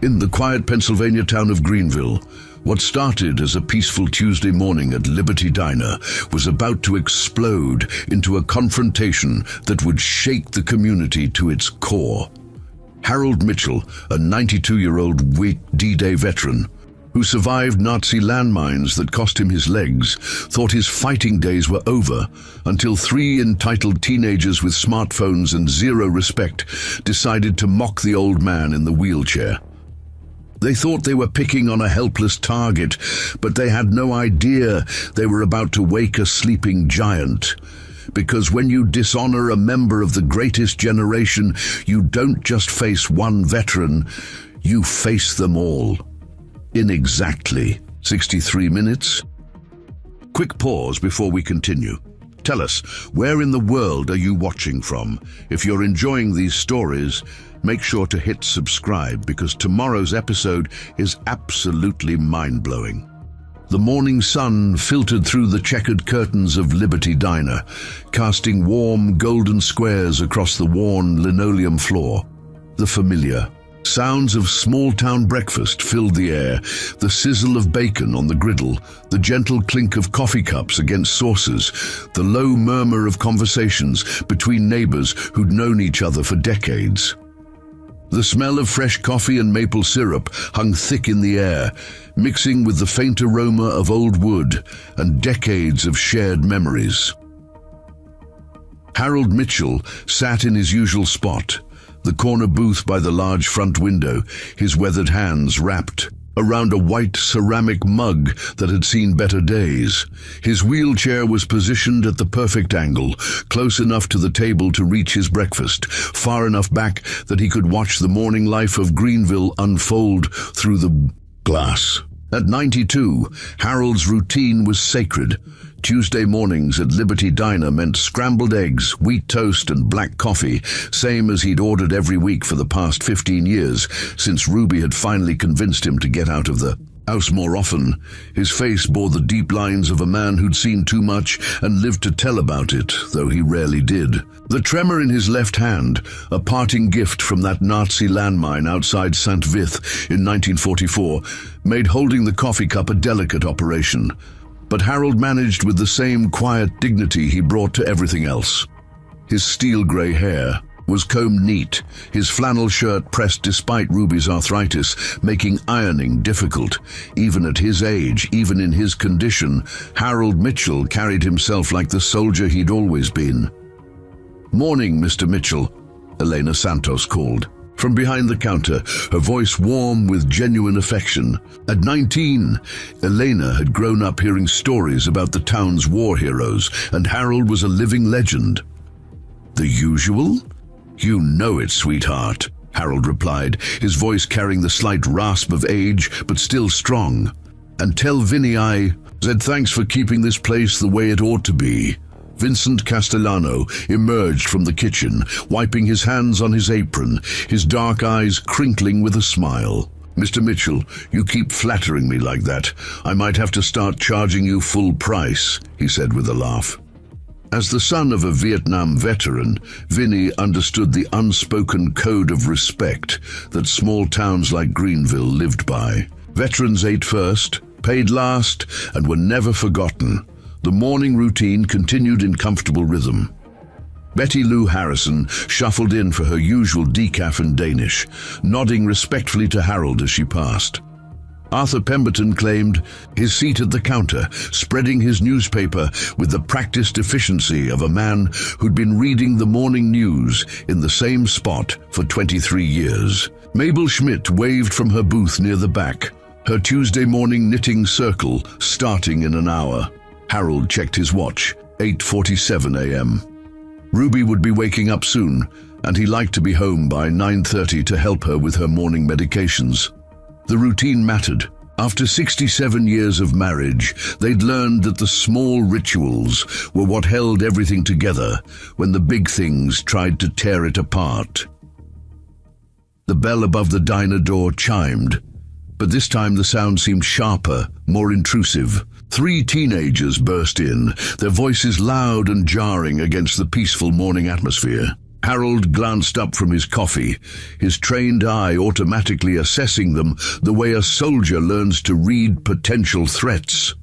In the quiet Pennsylvania town of Greenville, what started as a peaceful Tuesday morning at Liberty Diner was about to explode into a confrontation that would shake the community to its core. Harold Mitchell, a 92-year-old D-Day veteran, who survived Nazi landmines that cost him his legs, thought his fighting days were over until three entitled teenagers with smartphones and zero respect decided to mock the old man in the wheelchair. They thought they were picking on a helpless target, but they had no idea they were about to wake a sleeping giant. Because when you dishonor a member of the greatest generation, you don't just face one veteran, you face them all. In exactly 63 minutes? Quick pause before we continue. Tell us, where in the world are you watching from? If you're enjoying these stories, make sure to hit subscribe because tomorrow's episode is absolutely mind-blowing. The morning sun filtered through the checkered curtains of Liberty Diner, casting warm golden squares across the worn linoleum floor. The familiar sounds of small-town breakfast filled the air, the sizzle of bacon on the griddle, the gentle clink of coffee cups against saucers, the low murmur of conversations between neighbors who'd known each other for decades. The smell of fresh coffee and maple syrup hung thick in the air, mixing with the faint aroma of old wood and decades of shared memories. Harold Mitchell sat in his usual spot, the corner booth by the large front window, his weathered hands wrapped around a white ceramic mug that had seen better days. His wheelchair was positioned at the perfect angle, close enough to the table to reach his breakfast, far enough back that he could watch the morning life of Greenville unfold through the glass. At 92, Harold's routine was sacred. Tuesday mornings at Liberty Diner meant scrambled eggs, wheat toast, and black coffee, same as he'd ordered every week for the past 15 years, since Ruby had finally convinced him to get out of the house more often. His face bore the deep lines of a man who'd seen too much and lived to tell about it, though he rarely did. The tremor in his left hand, a parting gift from that Nazi landmine outside St. Vith in 1944, made holding the coffee cup a delicate operation. But Harold managed with the same quiet dignity he brought to everything else. His steel-grey hair was combed neat, his flannel shirt pressed despite Ruby's arthritis, making ironing difficult. Even at his age, even in his condition, Harold Mitchell carried himself like the soldier he'd always been. "Morning, Mr. Mitchell," Elena Santos called. From behind the counter, her voice warm with genuine affection. At 19, Elena had grown up hearing stories about the town's war heroes, and Harold was a living legend. "The usual? You know it, sweetheart," Harold replied, his voice carrying the slight rasp of age, but still strong. "And tell Vinny I said thanks for keeping this place the way it ought to be." Vincent Castellano emerged from the kitchen, wiping his hands on his apron, his dark eyes crinkling with a smile. "Mr. Mitchell, you keep flattering me like that. I might have to start charging you full price," he said with a laugh. As the son of a Vietnam veteran, Vinny understood the unspoken code of respect that small towns like Greenville lived by. Veterans ate first, paid last, and were never forgotten. The morning routine continued in comfortable rhythm. Betty Lou Harrison shuffled in for her usual decaf and Danish, nodding respectfully to Harold as she passed. Arthur Pemberton claimed his seat at the counter, spreading his newspaper with the practiced efficiency of a man who'd been reading the morning news in the same spot for 23 years. Mabel Schmidt waved from her booth near the back, her Tuesday morning knitting circle starting in an hour. Harold checked his watch, 8:47 a.m. Ruby would be waking up soon, and he liked to be home by 9:30 to help her with her morning medications. The routine mattered. After 67 years of marriage, they'd learned that the small rituals were what held everything together when the big things tried to tear it apart. The bell above the diner door chimed, but this time the sound seemed sharper, more intrusive. 3 teenagers burst in, their voices loud and jarring against the peaceful morning atmosphere. Harold glanced up from his coffee, his trained eye automatically assessing them the way a soldier learns to read potential threats.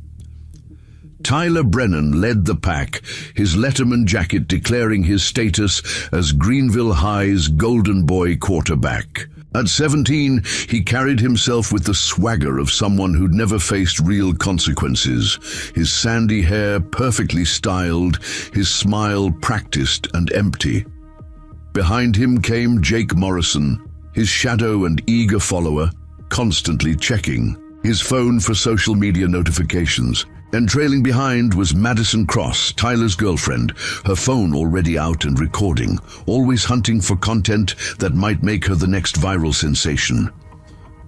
Tyler Brennan led the pack, his Letterman jacket declaring his status as Greenville High's golden boy quarterback. At 17, he carried himself with the swagger of someone who'd never faced real consequences, his sandy hair perfectly styled, his smile practiced and empty. Behind him came Jake Morrison, his shadow and eager follower, constantly checking his phone for social media notifications. And trailing behind was Madison Cross, Tyler's girlfriend, her phone already out and recording, always hunting for content that might make her the next viral sensation.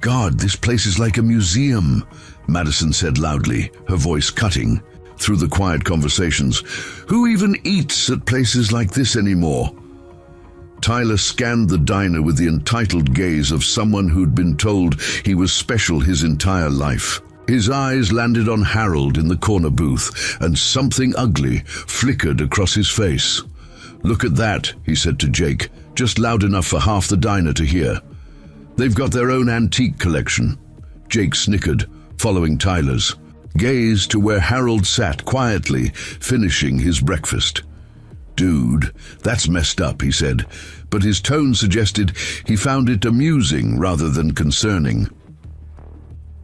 "God, this place is like a museum," Madison said loudly, her voice cutting through the quiet conversations. "Who even eats at places like this anymore?" Tyler scanned the diner with the entitled gaze of someone who'd been told he was special his entire life. His eyes landed on Harold in the corner booth, and something ugly flickered across his face. "Look at that," he said to Jake, just loud enough for half the diner to hear. "They've got their own antique collection." Jake snickered, following Tyler's gaze to where Harold sat quietly, finishing his breakfast. "Dude, that's messed up," he said, but his tone suggested he found it amusing rather than concerning.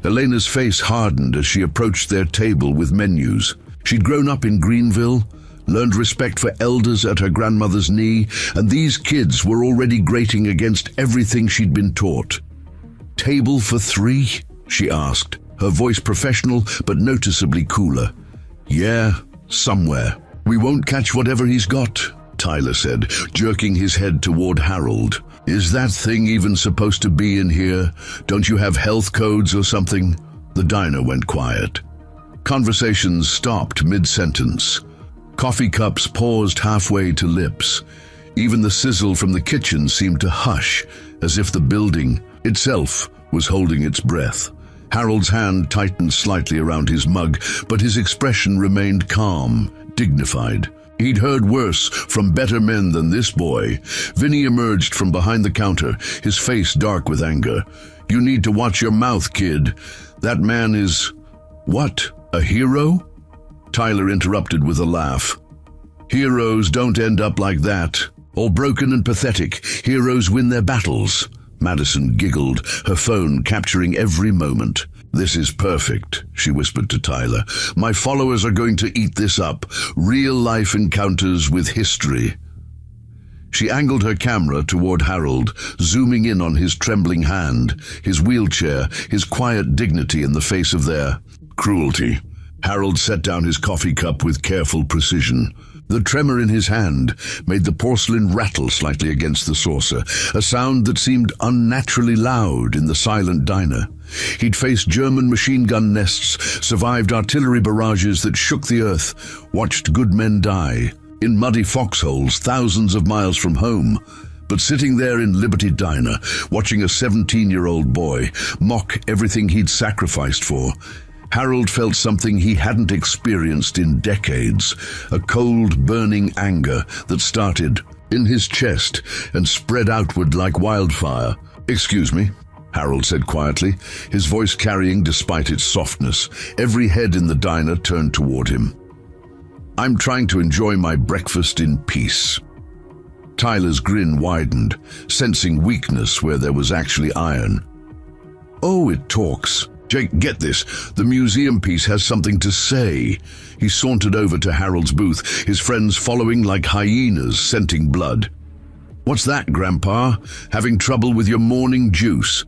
Elena's face hardened as she approached their table with menus. She'd grown up in Greenville, learned respect for elders at her grandmother's knee, and these kids were already grating against everything she'd been taught. "Table for 3? She asked, her voice professional but noticeably cooler. "Yeah, somewhere. We won't catch whatever he's got," Tyler said, jerking his head toward Harold. "Is that thing even supposed to be in here? Don't you have health codes or something?" The diner went quiet. Conversations stopped mid-sentence. Coffee cups paused halfway to lips. Even the sizzle from the kitchen seemed to hush, as if the building itself was holding its breath. Harold's hand tightened slightly around his mug, but his expression remained calm, dignified. He'd heard worse from better men than this boy. Vinny emerged from behind the counter, his face dark with anger. "You need to watch your mouth, kid. That man is..." "What? A hero?" Tyler interrupted with a laugh. "Heroes don't end up like that. All broken and pathetic. Heroes win their battles." Madison giggled, her phone capturing every moment. "This is perfect," she whispered to Tyler. "My followers are going to eat this up. Real-life encounters with history." She angled her camera toward Harold, zooming in on his trembling hand, his wheelchair, his quiet dignity in the face of their cruelty. Harold set down his coffee cup with careful precision. The tremor in his hand made the porcelain rattle slightly against the saucer, a sound that seemed unnaturally loud in the silent diner. He'd faced German machine gun nests, survived artillery barrages that shook the earth, watched good men die, in muddy foxholes thousands of miles from home. But sitting there in Liberty Diner, watching a 17-year-old boy mock everything he'd sacrificed for, Harold felt something he hadn't experienced in decades, a cold, burning anger that started in his chest and spread outward like wildfire. "Excuse me," Harold said quietly, his voice carrying despite its softness. Every head in the diner turned toward him. "I'm trying to enjoy my breakfast in peace." Tyler's grin widened, sensing weakness where there was actually iron. "Oh, it talks. Jake, get this. The museum piece has something to say." He sauntered over to Harold's booth, his friends following like hyenas scenting blood. "What's that, Grandpa? Having trouble with your morning juice?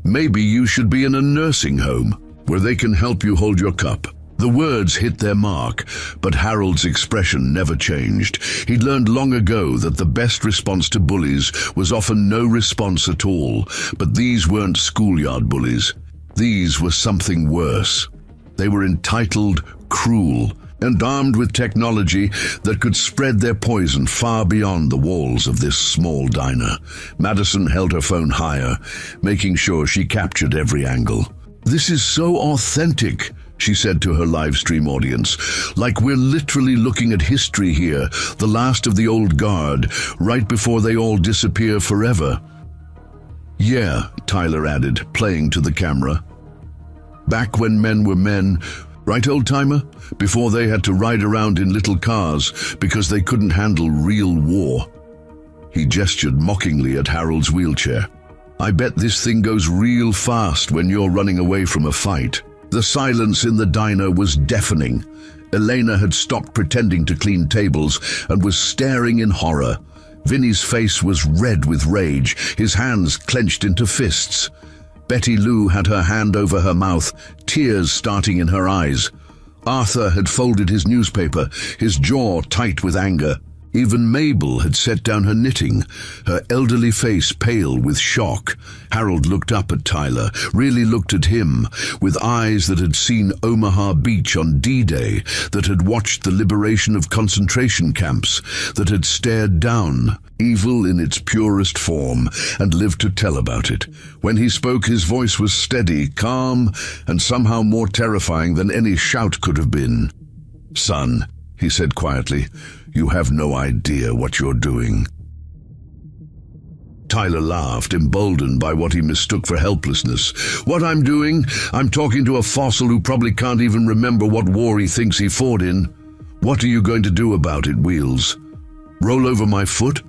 Maybe you should be in a nursing home where they can help you hold your cup." The words hit their mark, but Harold's expression never changed. He'd learned long ago that the best response to bullies was often no response at all, but these weren't schoolyard bullies. These were something worse. They were entitled, cruel, and armed with technology that could spread their poison far beyond the walls of this small diner. Madison held her phone higher, making sure she captured every angle. "This is so authentic," she said to her live stream audience. Like we're literally looking at history here, the last of the old guard, right before they all disappear forever. Yeah, Tyler added, playing to the camera. Back when men were men, right, old-timer? Before they had to ride around in little cars because they couldn't handle real war. He gestured mockingly at Harold's wheelchair. I bet this thing goes real fast when you're running away from a fight. The silence in the diner was deafening. Elena had stopped pretending to clean tables and was staring in horror. Vinny's face was red with rage, his hands clenched into fists. Betty Lou had her hand over her mouth, tears starting in her eyes. Arthur had folded his newspaper, his jaw tight with anger. Even Mabel had set down her knitting, her elderly face pale with shock. Harold looked up at Tyler, really looked at him, with eyes that had seen Omaha Beach on D-Day, that had watched the liberation of concentration camps, that had stared down evil in its purest form, and lived to tell about it. When he spoke, his voice was steady, calm, and somehow more terrifying than any shout could have been. Son, he said quietly, you have no idea what you're doing. Tyler laughed, emboldened by what he mistook for helplessness. What I'm doing? I'm talking to a fossil who probably can't even remember what war he thinks he fought in. What are you going to do about it, Wheels? Roll over my foot?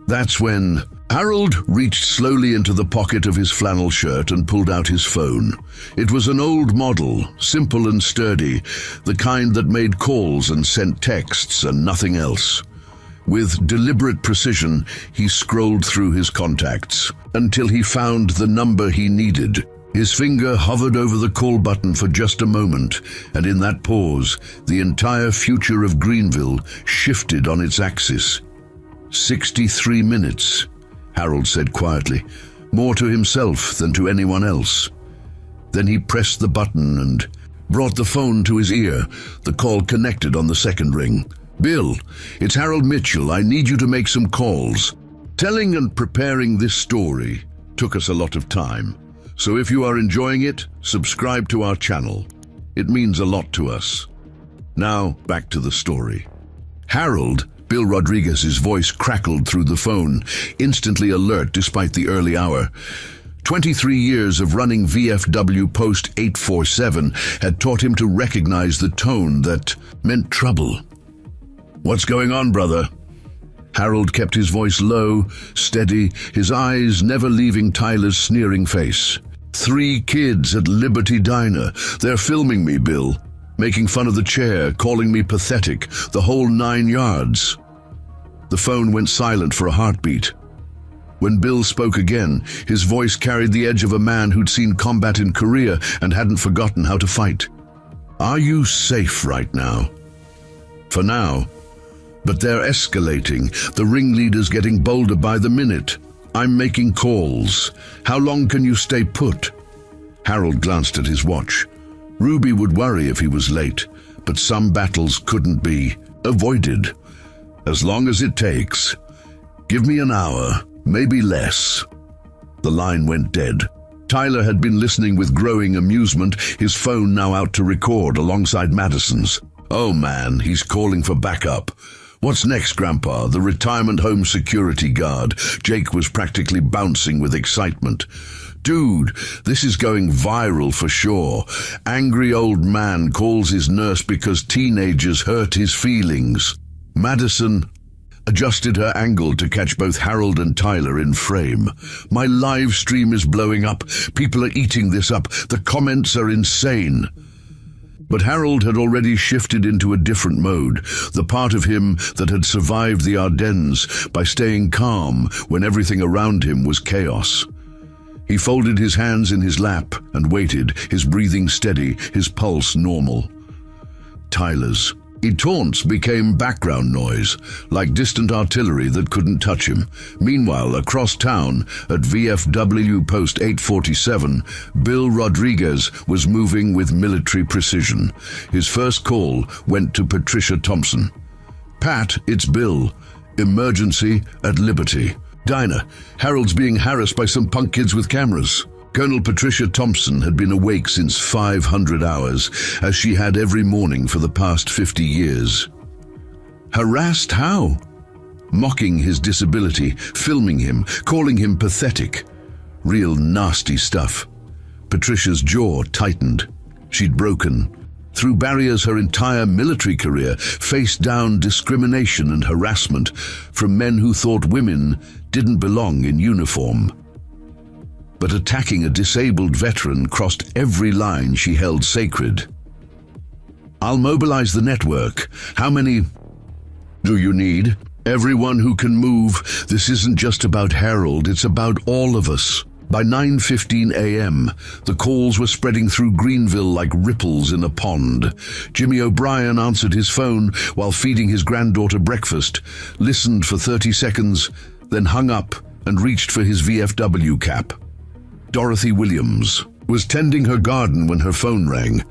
That's when Harold reached slowly into the pocket of his flannel shirt and pulled out his phone. It was an old model, simple and sturdy, the kind that made calls and sent texts and nothing else. With deliberate precision, he scrolled through his contacts until he found the number he needed. His finger hovered over the call button for just a moment, and in that pause, the entire future of Greenville shifted on its axis. 63 minutes, Harold said quietly, more to himself than to anyone else. Then he pressed the button and brought the phone to his ear. The call connected on the second ring. Bill, it's Harold Mitchell. I need you to make some calls. Telling and preparing this story took us a lot of time. So if you are enjoying it, subscribe to our channel. It means a lot to us. Now, back to the story. Harold, Bill Rodriguez's voice crackled through the phone, instantly alert despite the early hour. 23 years of running VFW Post 847 had taught him to recognize the tone that meant trouble. What's going on, brother? Harold kept his voice low, steady, his eyes never leaving Tyler's sneering face. 3 kids at Liberty Diner. They're filming me, Bill. Making fun of the chair, calling me pathetic, the whole 9 yards. The phone went silent for a heartbeat. When Bill spoke again, his voice carried the edge of a man who'd seen combat in Korea and hadn't forgotten how to fight. Are you safe right now? For now. But they're escalating, the ringleader's getting bolder by the minute. I'm making calls. How long can you stay put? Harold glanced at his watch. Ruby would worry if he was late, but some battles couldn't be avoided. As long as it takes. Give me an hour, maybe less. The line went dead. Tyler had been listening with growing amusement, his phone now out to record alongside Madison's. Oh man, he's calling for backup. What's next, Grandpa? The retirement home security guard. Jake was practically bouncing with excitement. Dude, this is going viral for sure. Angry old man calls his nurse because teenagers hurt his feelings. Madison adjusted her angle to catch both Harold and Tyler in frame. My live stream is blowing up. People are eating this up. The comments are insane. But Harold had already shifted into a different mode, the part of him that had survived the Ardennes by staying calm when everything around him was chaos. He folded his hands in his lap and waited, his breathing steady, his pulse normal. Tyler's taunts became background noise, like distant artillery that couldn't touch him. Meanwhile, across town, at VFW Post 847, Bill Rodriguez was moving with military precision. His first call went to Patricia Thompson. Pat, it's Bill. Emergency at Liberty Diner. Harold's being harassed by some punk kids with cameras. Colonel Patricia Thompson had been awake since 500 hours, as she had every morning for the past 50 years. Harassed how? Mocking his disability, filming him, calling him pathetic. Real nasty stuff. Patricia's jaw tightened. She'd broken. Through barriers her entire military career, faced down discrimination and harassment from men who thought women didn't belong in uniform. But attacking a disabled veteran crossed every line she held sacred. I'll mobilize the network. How many do you need? Everyone who can move. This isn't just about Harold, it's about all of us. By 9:15 a.m., the calls were spreading through Greenville like ripples in a pond. Jimmy O'Brien answered his phone while feeding his granddaughter breakfast, listened for 30 seconds, then hung up and reached for his VFW cap. Dorothy Williams was tending her garden when her phone rang.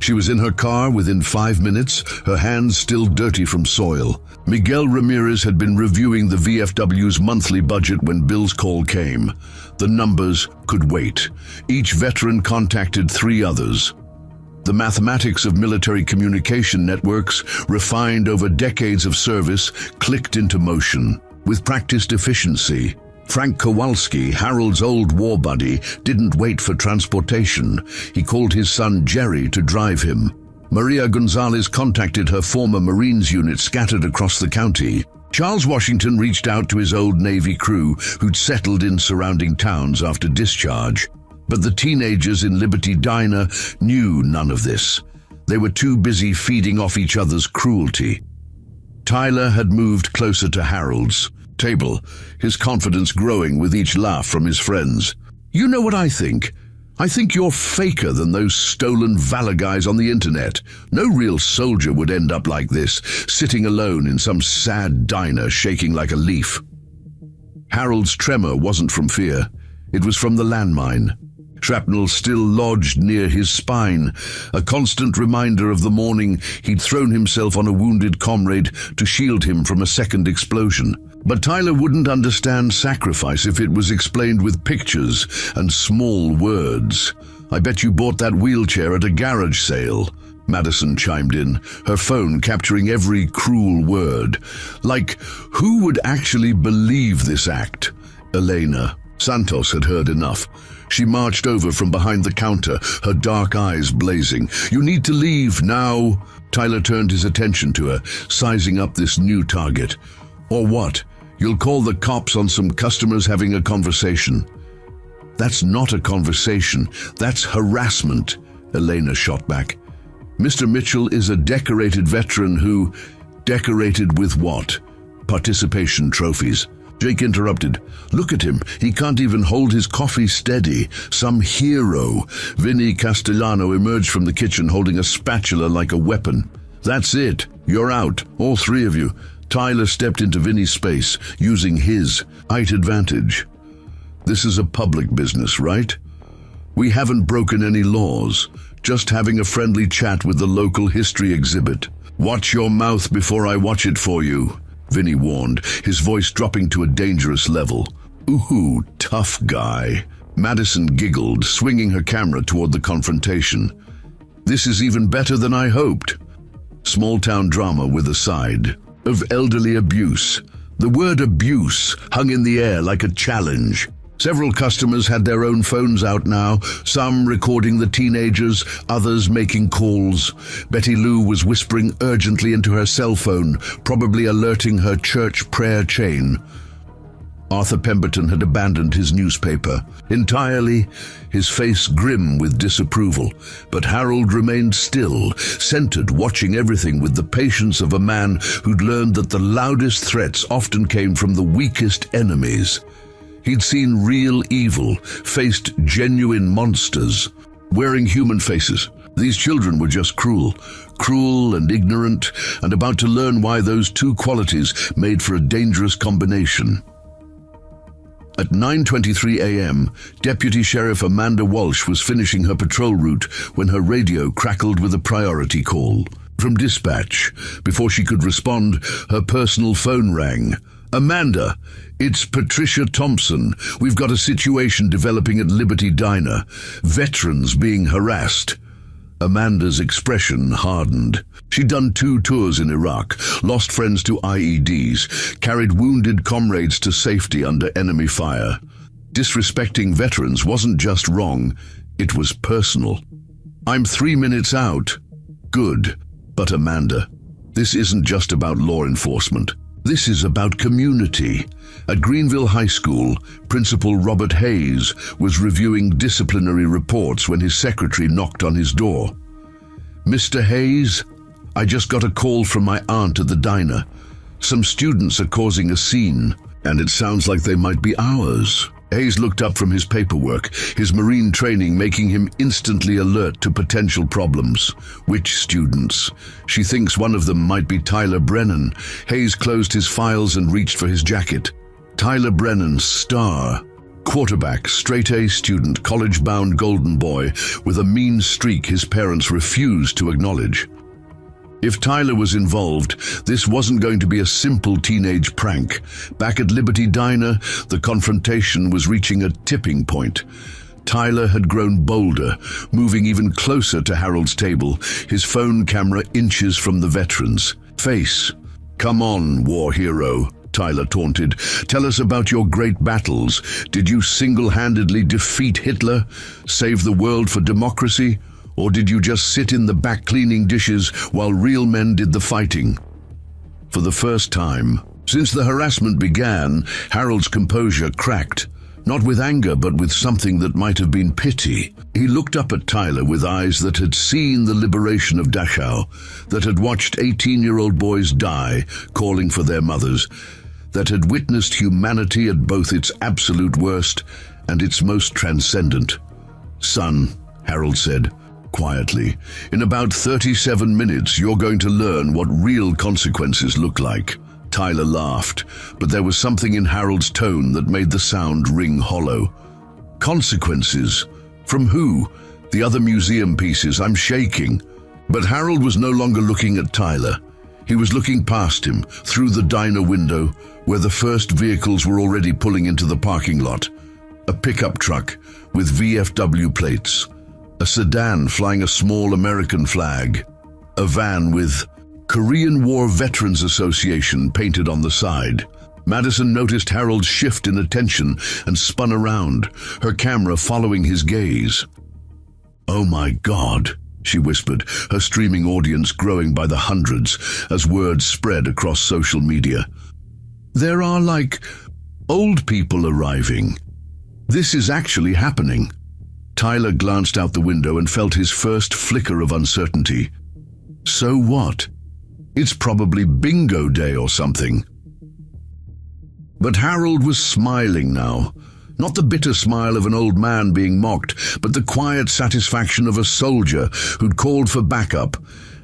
She was in her car within 5 minutes, her hands still dirty from soil. Miguel Ramirez had been reviewing the VFW's monthly budget when Bill's call came. The numbers could wait. Each veteran contacted 3 others. The mathematics of military communication networks, refined over decades of service, clicked into motion. With practiced efficiency, Frank Kowalski, Harold's old war buddy, didn't wait for transportation. He called his son Jerry to drive him. Maria Gonzalez contacted her former Marines unit scattered across the county. Charles Washington reached out to his old Navy crew who'd settled in surrounding towns after discharge. But the teenagers in Liberty Diner knew none of this. They were too busy feeding off each other's cruelty. Tyler had moved closer to Harold's table, his confidence growing with each laugh from his friends. You know what I think? I think you're faker than those stolen valor guys on the internet. No real soldier would end up like this, sitting alone in some sad diner, shaking like a leaf. Harold's tremor wasn't from fear. It was from the landmine. Shrapnel still lodged near his spine, a constant reminder of the morning he'd thrown himself on a wounded comrade to shield him from a second explosion. But Tyler wouldn't understand sacrifice if it was explained with pictures and small words. I bet you bought that wheelchair at a garage sale, Madison chimed in, her phone capturing every cruel word. Like, who would actually believe this act? Elena. Santos had heard enough. She marched over from behind the counter, her dark eyes blazing. You need to leave now. Tyler turned his attention to her, sizing up this new target. Or what? You'll call the cops on some customers having a conversation. That's not a conversation. That's harassment, Elena shot back. Mr. Mitchell is a decorated veteran who... Decorated with what? Participation trophies. Jake interrupted. Look at him. He can't even hold his coffee steady. Some hero. Vinny Castellano emerged from the kitchen holding a spatula like a weapon. That's it. You're out. All 3 of you. Tyler stepped into Vinny's space, using his height advantage. This is a public business, right? We haven't broken any laws, just having a friendly chat with the local history exhibit. Watch your mouth before I watch it for you, Vinny warned, his voice dropping to a dangerous level. Ooh, tough guy. Madison giggled, swinging her camera toward the confrontation. This is even better than I hoped. Small-town drama with a side of elderly abuse. The word abuse hung in the air like a challenge. Several customers had their own phones out now, some recording the teenagers, others making calls. Betty Lou was whispering urgently into her cell phone, probably alerting her church prayer chain. Arthur Pemberton had abandoned his newspaper entirely, his face grim with disapproval. But Harold remained still, centered, watching everything with the patience of a man who'd learned that the loudest threats often came from the weakest enemies. He'd seen real evil, faced genuine monsters, wearing human faces. These children were just cruel and ignorant, and about to learn why those 2 qualities made for a dangerous combination. At 9:23 a.m., Deputy Sheriff Amanda Walsh was finishing her patrol route when her radio crackled with a priority call. From dispatch, before she could respond, her personal phone rang. Amanda, it's Patricia Thompson. We've got a situation developing at Liberty Diner. Veterans being harassed. Amanda's expression hardened. She'd done 2 tours in Iraq, lost friends to IEDs, carried wounded comrades to safety under enemy fire. Disrespecting veterans wasn't just wrong, it was personal. I'm 3 minutes out. Good. But Amanda, this isn't just about law enforcement. This is about community. At Greenville High School, Principal Robert Hayes was reviewing disciplinary reports when his secretary knocked on his door. "Mr. Hayes, I just got a call from my aunt at the diner. Some students are causing a scene, and it sounds like they might be ours." Hayes looked up from his paperwork, his Marine training making him instantly alert to potential problems. Which students? She thinks one of them might be Tyler Brennan. Hayes closed his files and reached for his jacket. Tyler Brennan, star. Quarterback, straight-A student, college-bound golden boy, with a mean streak his parents refused to acknowledge. If Tyler was involved, this wasn't going to be a simple teenage prank. Back at Liberty Diner, the confrontation was reaching a tipping point. Tyler had grown bolder, moving even closer to Harold's table, his phone camera inches from the veteran's face. "Come on, war hero," Tyler taunted. "Tell us about your great battles. Did you single-handedly defeat Hitler, save the world for democracy? Or did you just sit in the back cleaning dishes while real men did the fighting?" For the first time, since the harassment began, Harold's composure cracked. Not with anger, but with something that might have been pity. He looked up at Tyler with eyes that had seen the liberation of Dachau, that had watched 18-year-old boys die, calling for their mothers, that had witnessed humanity at both its absolute worst and its most transcendent. "Son," Harold said, quietly, "in about 37 minutes you're going to learn what real consequences look like." Tyler laughed, but there was something in Harold's tone that made the sound ring hollow. "Consequences? From who? The other museum pieces? I'm shaking." But Harold was no longer looking at Tyler. He was looking past him, through the diner window, where the first vehicles were already pulling into the parking lot. A pickup truck with VFW plates. A sedan flying a small American flag. A van with Korean War Veterans Association painted on the side. Madison noticed Harold's shift in attention and spun around, her camera following his gaze. "Oh my God," she whispered, her streaming audience growing by the hundreds as words spread across social media. "There are, like, old people arriving. This is actually happening." Tyler glanced out the window and felt his first flicker of uncertainty. So what? It's probably bingo day or something. But Harold was smiling now. Not the bitter smile of an old man being mocked, but the quiet satisfaction of a soldier who'd called for backup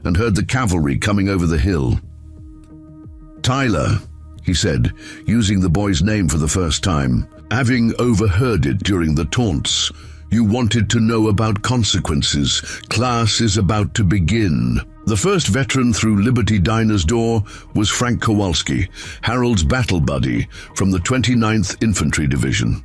and heard the cavalry coming over the hill. "Tyler," he said, using the boy's name for the first time, having overheard it during the taunts. "You wanted to know about consequences. Class is about to begin." The first veteran through Liberty Diner's door was Frank Kowalski, Harold's battle buddy from the 29th Infantry Division.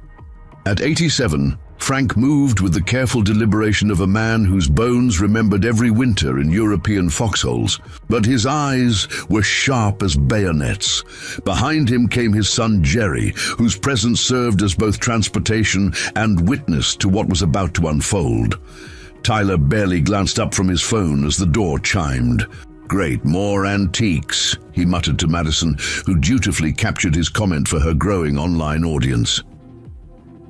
At 87, Frank moved with the careful deliberation of a man whose bones remembered every winter in European foxholes, but his eyes were sharp as bayonets. Behind him came his son Jerry, whose presence served as both transportation and witness to what was about to unfold. Tyler barely glanced up from his phone as the door chimed. "Great, more antiques," he muttered to Madison, who dutifully captured his comment for her growing online audience.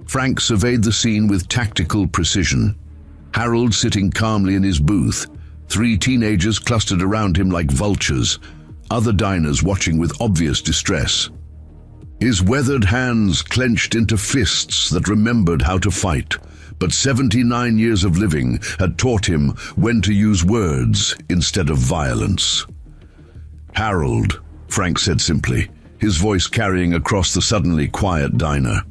Frank surveyed the scene with tactical precision. Harold sitting calmly in his booth, 3 teenagers clustered around him like vultures, other diners watching with obvious distress. His weathered hands clenched into fists that remembered how to fight, but 79 years of living had taught him when to use words instead of violence. "Harold," Frank said simply, his voice carrying across the suddenly quiet diner.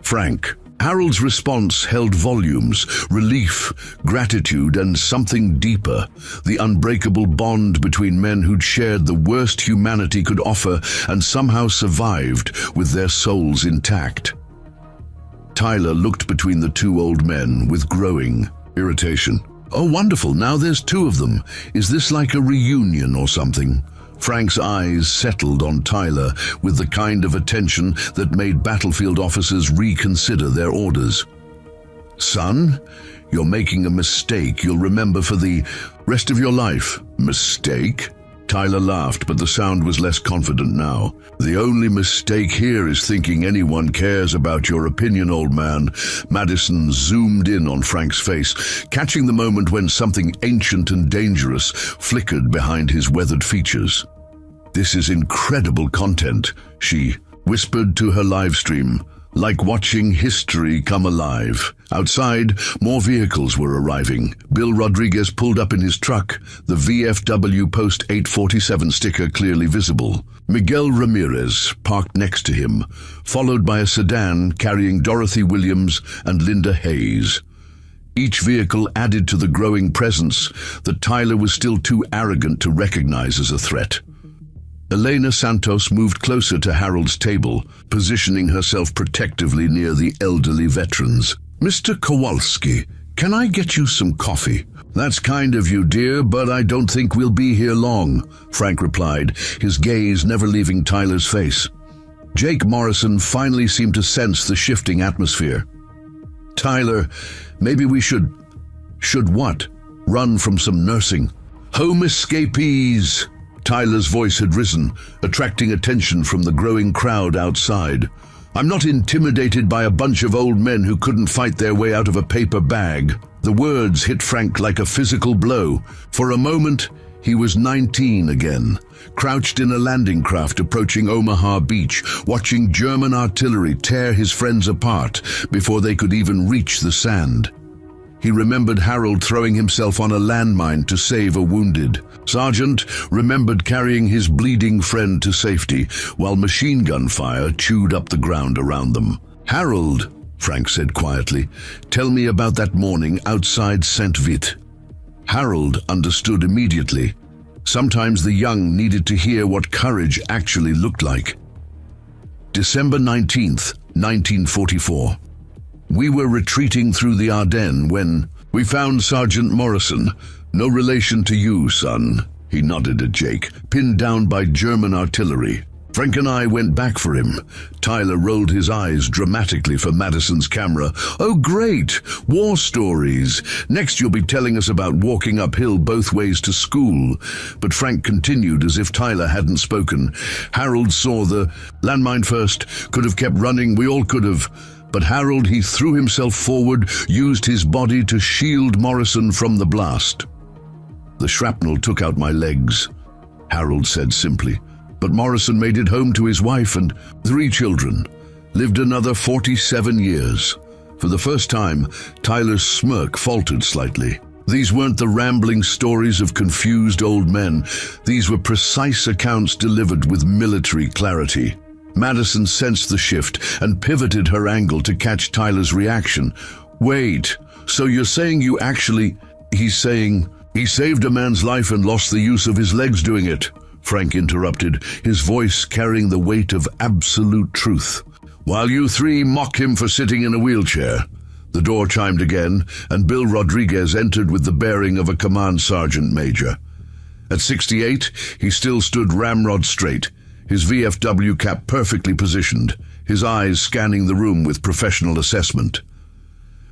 "Frank, Harold's response held volumes: relief, gratitude, and something deeper, the unbreakable bond between men who'd shared the worst humanity could offer and somehow survived with their souls intact. Tyler looked between the two old men with growing irritation. "Oh, wonderful, now there's two of them. Is this like a reunion or something?" Frank's eyes settled on Tyler with the kind of attention that made battlefield officers reconsider their orders. "Son, you're making a mistake you'll remember for the rest of your life." "Mistake?" Tyler laughed, but the sound was less confident now. "The only mistake here is thinking anyone cares about your opinion, old man." Madison zoomed in on Frank's face, catching the moment when something ancient and dangerous flickered behind his weathered features. "This is incredible content," she whispered to her live stream, "like watching history come alive." Outside, more vehicles were arriving. Bill Rodriguez pulled up in his truck, the VFW Post 847 sticker clearly visible. Miguel Ramirez parked next to him, followed by a sedan carrying Dorothy Williams and Linda Hayes. Each vehicle added to the growing presence that Tyler was still too arrogant to recognize as a threat. Elena Santos moved closer to Harold's table, positioning herself protectively near the elderly veterans. "Mr. Kowalski, can I get you some coffee?" "That's kind of you, dear, but I don't think we'll be here long," Frank replied, his gaze never leaving Tyler's face. Jake Morrison finally seemed to sense the shifting atmosphere. "Tyler, maybe we should what? Run from some nursing?" "Home escapees!" Tyler's voice had risen, attracting attention from the growing crowd outside. "I'm not intimidated by a bunch of old men who couldn't fight their way out of a paper bag." The words hit Frank like a physical blow. For a moment, he was 19 again, crouched in a landing craft approaching Omaha Beach, watching German artillery tear his friends apart before they could even reach the sand. He remembered Harold throwing himself on a landmine to save a wounded. Sergeant remembered carrying his bleeding friend to safety while machine gun fire chewed up the ground around them. "Harold," Frank said quietly, "tell me about that morning outside St. Vit." Harold understood immediately. Sometimes the young needed to hear what courage actually looked like. December 19th, 1944. "We were retreating through the Ardennes when we found Sergeant Morrison. No relation to you, son." He nodded at Jake, pinned down by German artillery. "Frank and I went back for him." Tyler rolled his eyes dramatically for Madison's camera. "Oh, great! War stories. Next you'll be telling us about walking uphill both ways to school." But Frank continued as if Tyler hadn't spoken. "Harold saw the landmine first. Could have kept running. We all could have. But Harold, he threw himself forward, used his body to shield Morrison from the blast." "The shrapnel took out my legs," Harold said simply. "But Morrison made it home to his wife and 3 children, lived another 47 years." For the first time, Tyler's smirk faltered slightly. These weren't the rambling stories of confused old men. These were precise accounts delivered with military clarity. Madison sensed the shift and pivoted her angle to catch Tyler's reaction. "Wait, so you're saying you actually..." "He's saying he saved a man's life and lost the use of his legs doing it," Frank interrupted, his voice carrying the weight of absolute truth. "While you 3 mock him for sitting in a wheelchair." The door chimed again, and Bill Rodriguez entered with the bearing of a command sergeant major. At 68, he still stood ramrod straight, his VFW cap perfectly positioned, his eyes scanning the room with professional assessment.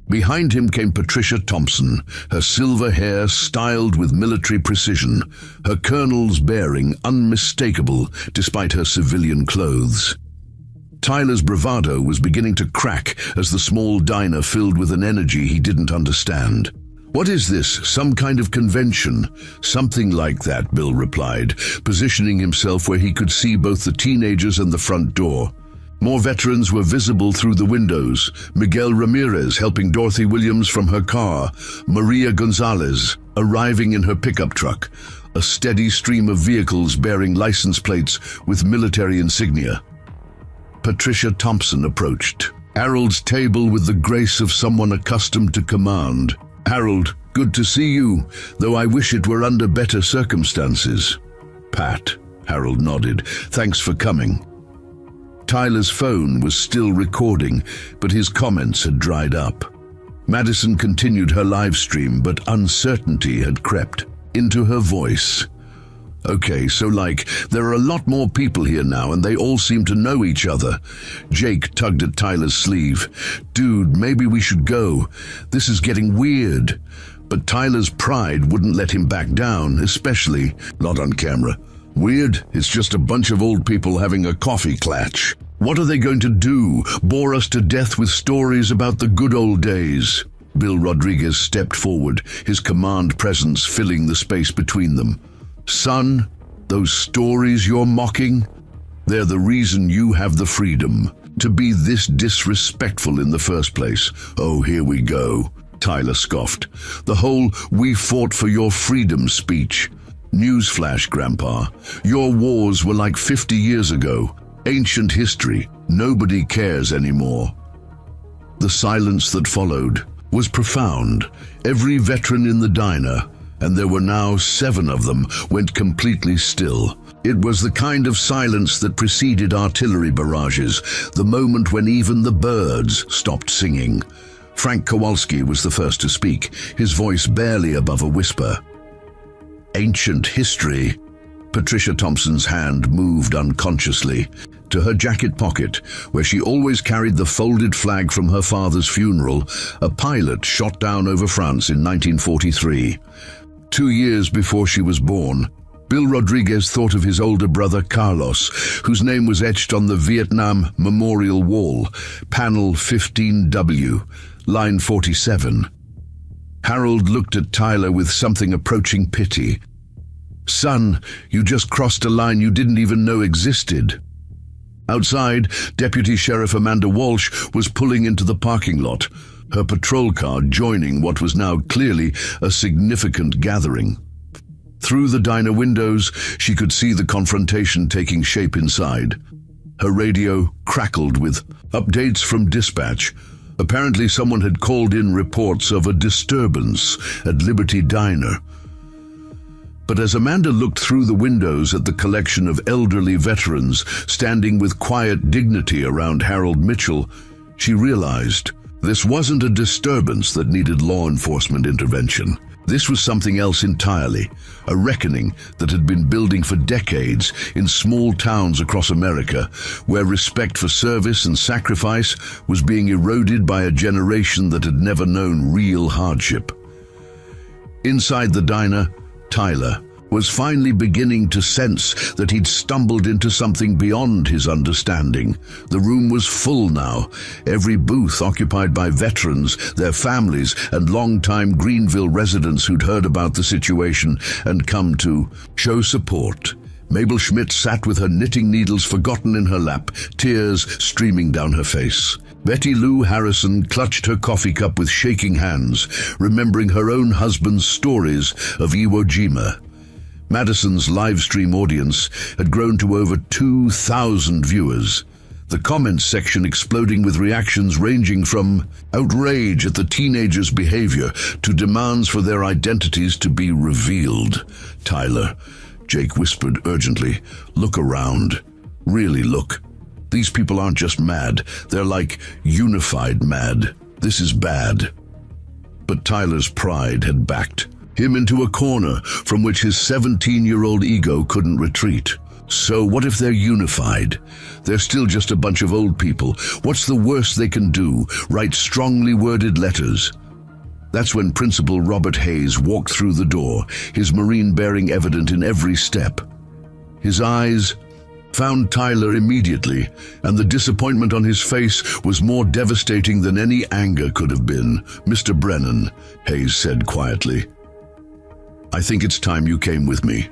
Behind him came Patricia Thompson, her silver hair styled with military precision, her colonel's bearing unmistakable despite her civilian clothes. Tyler's bravado was beginning to crack as the small diner filled with an energy he didn't understand. "What is this, some kind of convention?" "Something like that," Bill replied, positioning himself where he could see both the teenagers and the front door. More veterans were visible through the windows. Miguel Ramirez helping Dorothy Williams from her car, Maria Gonzalez arriving in her pickup truck, a steady stream of vehicles bearing license plates with military insignia. Patricia Thompson approached. Harold's table with the grace of someone accustomed to command. "Harold, good to see you, though I wish it were under better circumstances." "Pat," Harold nodded. "Thanks for coming." Tyler's phone was still recording, but his comments had dried up. Madison continued her live stream, but uncertainty had crept into her voice. "Okay, so there are a lot more people here now, and they all seem to know each other." Jake tugged at Tyler's sleeve. "Dude, maybe we should go. This is getting weird." But Tyler's pride wouldn't let him back down, especially not on camera. "Weird? It's just a bunch of old people having a coffee clatch. What are they going to do? Bore us to death with stories about the good old days?" Bill Rodriguez stepped forward, his command presence filling the space between them. "Son, those stories you're mocking, they're the reason you have the freedom to be this disrespectful in the first place." "Oh, here we go," Tyler scoffed. "The whole 'we fought for your freedom' speech. Newsflash, Grandpa. Your wars were like 50 years ago. Ancient history. Nobody cares anymore." The silence that followed was profound. Every veteran in the diner, and there were now 7 of them, went completely still. It was the kind of silence that preceded artillery barrages, the moment when even the birds stopped singing. Frank Kowalski was the first to speak, his voice barely above a whisper. "Ancient history." Patricia Thompson's hand moved unconsciously to her jacket pocket, where she always carried the folded flag from her father's funeral, a pilot shot down over France in 1943. 2 years before she was born, Bill Rodriguez thought of his older brother Carlos, whose name was etched on the Vietnam Memorial Wall, panel 15W, line 47. Harold looked at Tyler with something approaching pity. "Son, you just crossed a line you didn't even know existed." Outside, Deputy Sheriff Amanda Walsh was pulling into the parking lot, her patrol car joining what was now clearly a significant gathering. Through the diner windows, she could see the confrontation taking shape inside. Her radio crackled with updates from dispatch. Apparently someone had called in reports of a disturbance at Liberty Diner. But as Amanda looked through the windows at the collection of elderly veterans standing with quiet dignity around Harold Mitchell, she realized this wasn't a disturbance that needed law enforcement intervention. This was something else entirely, a reckoning that had been building for decades in small towns across America, where respect for service and sacrifice was being eroded by a generation that had never known real hardship. Inside the diner, Tyler was finally beginning to sense that he'd stumbled into something beyond his understanding. The room was full now, every booth occupied by veterans, their families, and long-time Greenville residents who'd heard about the situation and come to show support. Mabel Schmidt sat with her knitting needles forgotten in her lap, tears streaming down her face. Betty Lou Harrison clutched her coffee cup with shaking hands, remembering her own husband's stories of Iwo Jima. Madison's live stream audience had grown to over 2,000 viewers, the comments section exploding with reactions ranging from outrage at the teenagers' behavior to demands for their identities to be revealed. "Tyler," Jake whispered urgently, "look around. Really look. These people aren't just mad, they're like unified mad. This is bad." But Tyler's pride had backed him into a corner from which his 17-year-old ego couldn't retreat. So what if they're unified? They're still just a bunch of old people. What's the worst they can do? Write strongly worded letters. That's when Principal Robert Hayes walked through the door, his Marine bearing evident in every step. His eyes found Tyler immediately, and the disappointment on his face was more devastating than any anger could have been. "Mr. Brennan," Hayes said quietly, "I think it's time you came with me."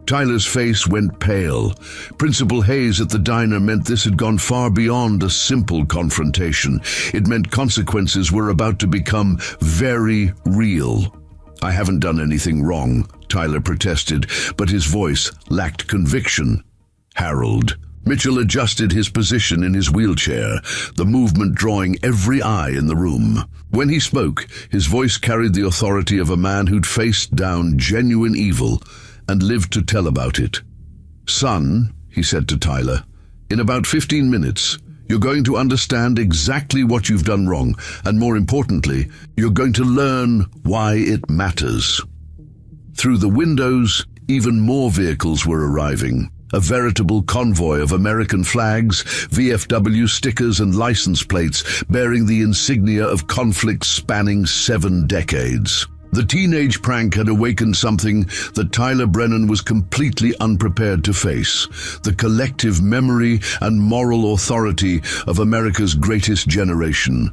Tyler's face went pale. Principal Hayes at the diner meant this had gone far beyond a simple confrontation. It meant consequences were about to become very real. "I haven't done anything wrong," Tyler protested, but his voice lacked conviction. "Harold, Mitchell adjusted his position in his wheelchair, the movement drawing every eye in the room. When he spoke, his voice carried the authority of a man who'd faced down genuine evil and lived to tell about it. "Son," he said to Tyler, "in about 15 minutes, you're going to understand exactly what you've done wrong, and more importantly, you're going to learn why it matters." Through the windows, even more vehicles were arriving. A veritable convoy of American flags, VFW stickers and license plates bearing the insignia of conflicts spanning 7 decades. The teenage prank had awakened something that Tyler Brennan was completely unprepared to face: the collective memory and moral authority of America's greatest generation.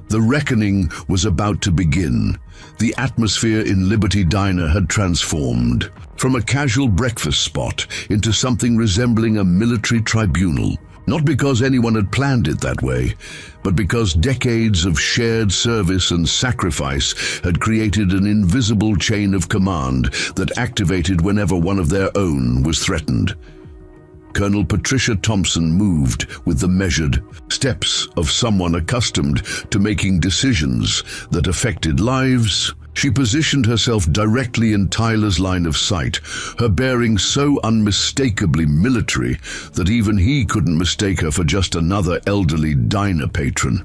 The reckoning was about to begin. The atmosphere in Liberty Diner had transformed from a casual breakfast spot into something resembling a military tribunal. Not because anyone had planned it that way, but because decades of shared service and sacrifice had created an invisible chain of command that activated whenever one of their own was threatened. Colonel Patricia Thompson moved with the measured steps of someone accustomed to making decisions that affected lives. She positioned herself directly in Tyler's line of sight, her bearing so unmistakably military that even he couldn't mistake her for just another elderly diner patron.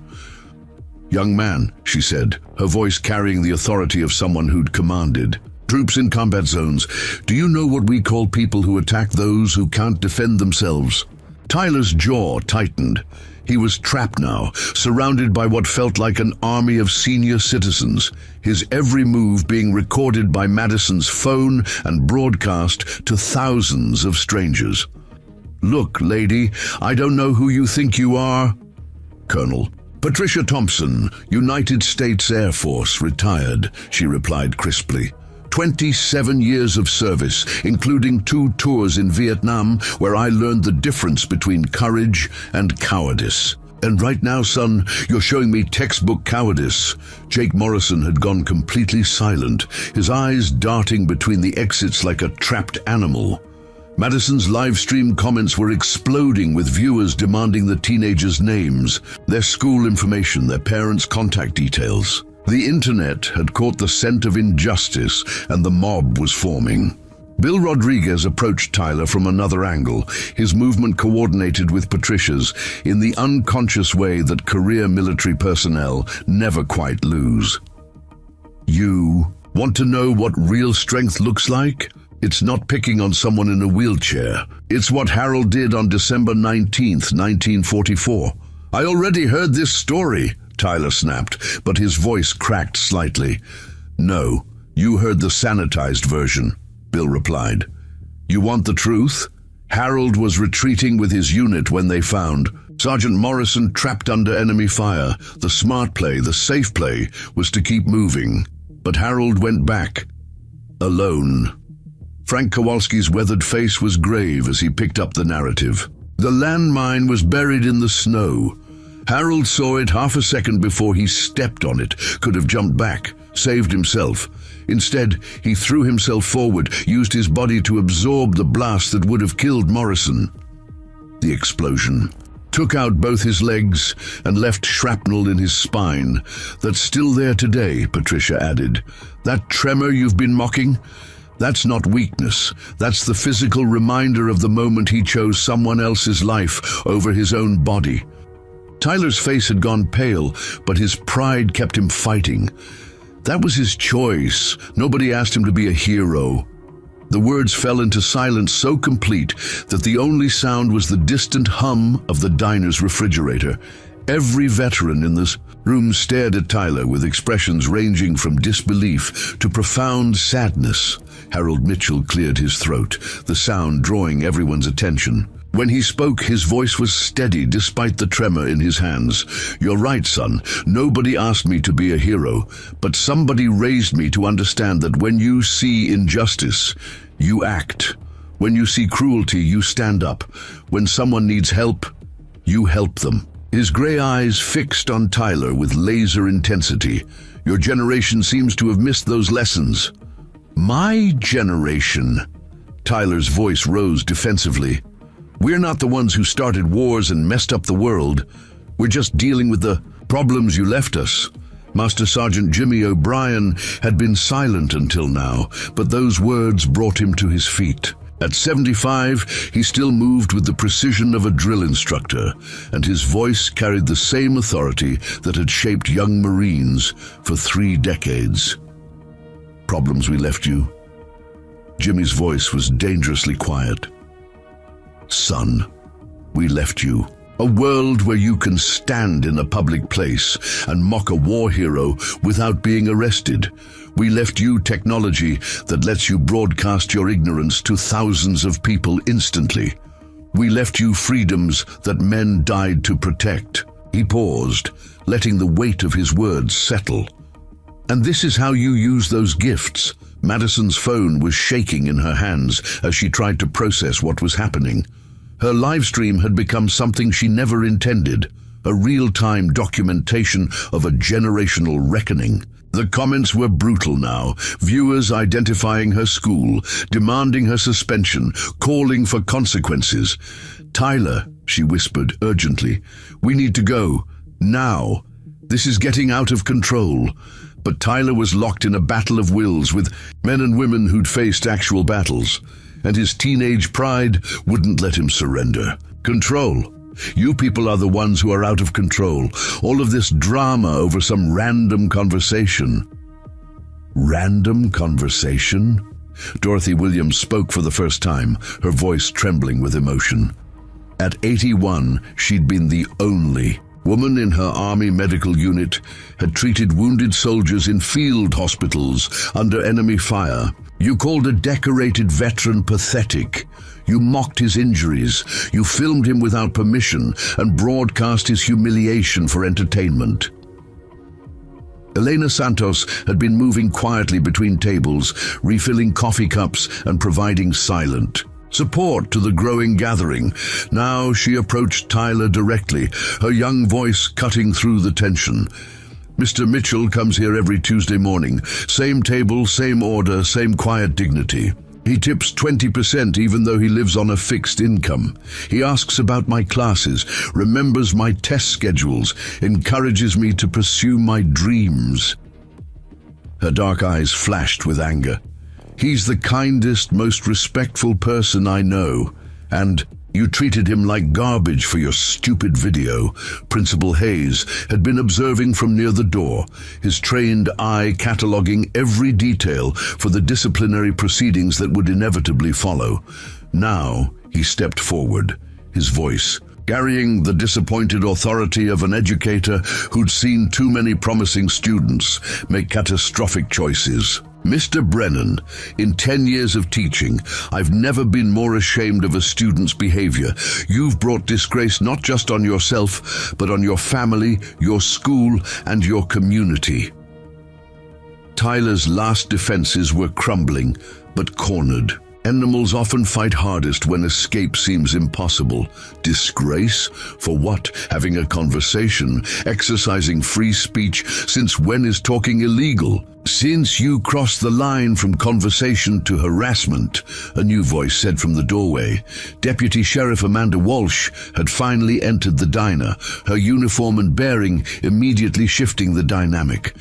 "Young man," she said, her voice carrying the authority of someone who'd commanded. "Troops in combat zones, do you know what we call people who attack those who can't defend themselves?" Tyler's jaw tightened. He was trapped now, surrounded by what felt like an army of senior citizens, his every move being recorded by Madison's phone and broadcast to thousands of strangers. "Look, lady, I don't know who you think you are." "Colonel Patricia Thompson, United States Air Force, retired," she replied crisply. 27 years of service, including 2 tours in Vietnam, where I learned the difference between courage and cowardice. And right now, son, you're showing me textbook cowardice. Jake Morrison had gone completely silent, his eyes darting between the exits like a trapped animal. Madison's live stream comments were exploding with viewers demanding the teenagers' names, their school information, their parents' contact details. The internet had caught the scent of injustice, and the mob was forming. Bill Rodriguez approached Tyler from another angle, his movement coordinated with Patricia's in the unconscious way that career military personnel never quite lose. "You want to know what real strength looks like? It's not picking on someone in a wheelchair. It's what Harold did on December 19th, 1944. I already heard this story," Tyler snapped, but his voice cracked slightly. "No, you heard the sanitized version," Bill replied. "You want the truth? Harold was retreating with his unit when they found Sergeant Morrison trapped under enemy fire. The smart play, the safe play, was to keep moving. But Harold went back. Alone." Frank Kowalski's weathered face was grave as he picked up the narrative. "The landmine was buried in the snow. Harold saw it half a second before he stepped on it, could have jumped back, saved himself. Instead, he threw himself forward, used his body to absorb the blast that would have killed Morrison. The explosion took out both his legs and left shrapnel in his spine. That's still there today," Patricia added. "That tremor you've been mocking? That's not weakness. That's the physical reminder of the moment he chose someone else's life over his own body." Tyler's face had gone pale, but his pride kept him fighting. That was his choice. Nobody asked him to be a hero. The words fell into silence so complete that the only sound was the distant hum of the diner's refrigerator. Every veteran in this room stared at Tyler with expressions ranging from disbelief to profound sadness. Harold Mitchell cleared his throat, the sound drawing everyone's attention. When he spoke, his voice was steady despite the tremor in his hands. "You're right, son. Nobody asked me to be a hero, but somebody raised me to understand that when you see injustice, you act. When you see cruelty, you stand up. When someone needs help, you help them." His gray eyes fixed on Tyler with laser intensity. "Your generation seems to have missed those lessons." "My generation?" Tyler's voice rose defensively. We're not the ones who started wars and messed up the world. We're just dealing with the problems you left us." Master Sergeant Jimmy O'Brien had been silent until now, but those words brought him to his feet. At 75, he still moved with the precision of a drill instructor, and his voice carried the same authority that had shaped young Marines for 3 decades. "Problems we left you?" Jimmy's voice was dangerously quiet. "Son, we left you a world where you can stand in a public place and mock a war hero without being arrested. We left you technology that lets you broadcast your ignorance to thousands of people instantly. We left you freedoms that men died to protect." He paused, letting the weight of his words settle. "And this is how you use those gifts." Madison's phone was shaking in her hands as she tried to process what was happening. Her live stream had become something she never intended, a real-time documentation of a generational reckoning. The comments were brutal now, viewers identifying her school, demanding her suspension, calling for consequences. "Tyler," she whispered urgently, "we need to go. Now. This is getting out of control." But Tyler was locked in a battle of wills with men and women who'd faced actual battles, and his teenage pride wouldn't let him surrender. "Control. You people are the ones who are out of control. All of this drama over some random conversation." Random conversation? Dorothy Williams spoke for the first time, her voice trembling with emotion. At 81, she'd been the only woman in her Army medical unit, had treated wounded soldiers in field hospitals under enemy fire. You called a decorated veteran pathetic. You mocked his injuries. You filmed him without permission and broadcast his humiliation for entertainment. Elena Santos had been moving quietly between tables, refilling coffee cups and providing silent support to the growing gathering. Now she approached Tyler directly, her young voice cutting through the tension. "Mr. Mitchell comes here every Tuesday morning. Same table, same order, same quiet dignity. He tips 20% even though he lives on a fixed income. He asks about my classes, remembers my test schedules, encourages me to pursue my dreams." Her dark eyes flashed with anger. "He's the kindest, most respectful person I know, and you treated him like garbage for your stupid video." Principal Hayes had been observing from near the door, his trained eye cataloging every detail for the disciplinary proceedings that would inevitably follow. Now he stepped forward, his voice carrying the disappointed authority of an educator who'd seen too many promising students make catastrophic choices. "Mr. Brennan, in 10 years of teaching, I've never been more ashamed of a student's behavior. You've brought disgrace not just on yourself, but on your family, your school, and your community." Tyler's last defenses were crumbling, but cornered. Animals often fight hardest when escape seems impossible. Disgrace? For what? Having a conversation? Exercising free speech? Since when is talking illegal? "Since you crossed the line from conversation to harassment," a new voice said from the doorway. Deputy Sheriff Amanda Walsh had finally entered the diner, her uniform and bearing immediately shifting the dynamic.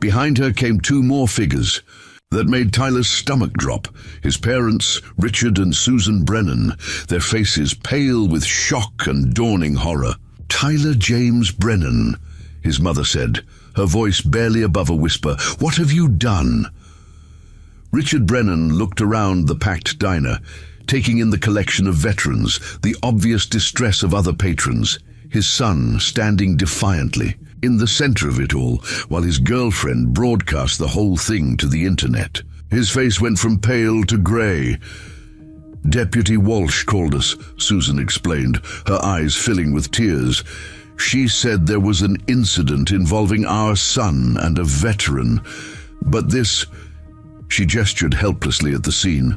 Behind her came 2 more figures that made Tyler's stomach drop. His parents, Richard and Susan Brennan, their faces pale with shock and dawning horror. "Tyler James Brennan," his mother said, her voice barely above a whisper. "What have you done?" Richard Brennan looked around the packed diner, taking in the collection of veterans, the obvious distress of other patrons, his son standing defiantly in the center of it all, while his girlfriend broadcast the whole thing to the internet. His face went from pale to gray. "Deputy Walsh called us," Susan explained, her eyes filling with tears. "She said there was an incident involving our son and a veteran, but this..." She gestured helplessly at the scene.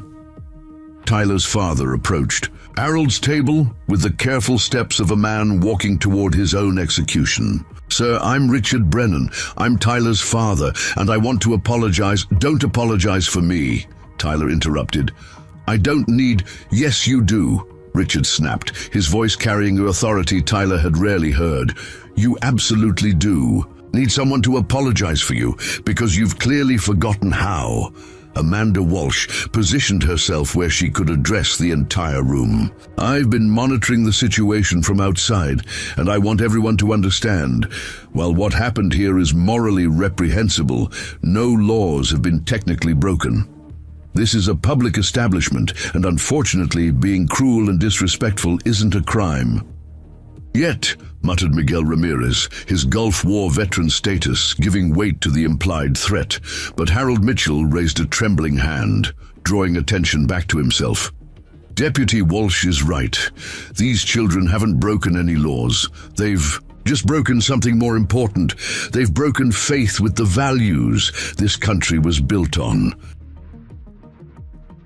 Tyler's father approached, Harold's table with the careful steps of a man walking toward his own execution. "Sir, I'm Richard Brennan. I'm Tyler's father, and I want to apologize." "Don't apologize for me," Tyler interrupted. "I don't need..." "Yes, you do." Richard snapped, his voice carrying authority Tyler had rarely heard. "You absolutely do. Need someone to apologize for you, because you've clearly forgotten how." Amanda Walsh positioned herself where she could address the entire room. "I've been monitoring the situation from outside, and I want everyone to understand. While what happened here is morally reprehensible, no laws have been technically broken. This is a public establishment, and unfortunately, being cruel and disrespectful isn't a crime." "Yet," muttered Miguel Ramirez, his Gulf War veteran status giving weight to the implied threat, but Harold Mitchell raised a trembling hand, drawing attention back to himself. "Deputy Walsh is right. These children haven't broken any laws. They've just broken something more important. They've broken faith with the values this country was built on."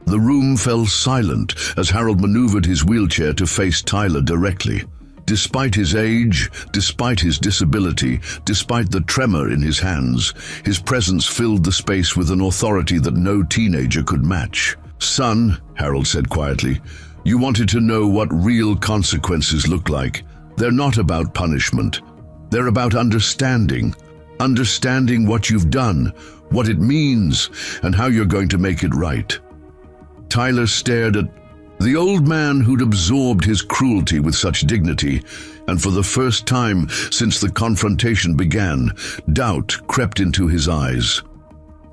The room fell silent as Harold maneuvered his wheelchair to face Tyler directly. Despite his age, despite his disability, despite the tremor in his hands, his presence filled the space with an authority that no teenager could match. "Son," Harold said quietly, "you wanted to know what real consequences look like. They're not about punishment. They're about understanding. Understanding what you've done, what it means, and how you're going to make it right." Tyler stared at the old man who'd absorbed his cruelty with such dignity, and for the first time since the confrontation began, doubt crept into his eyes.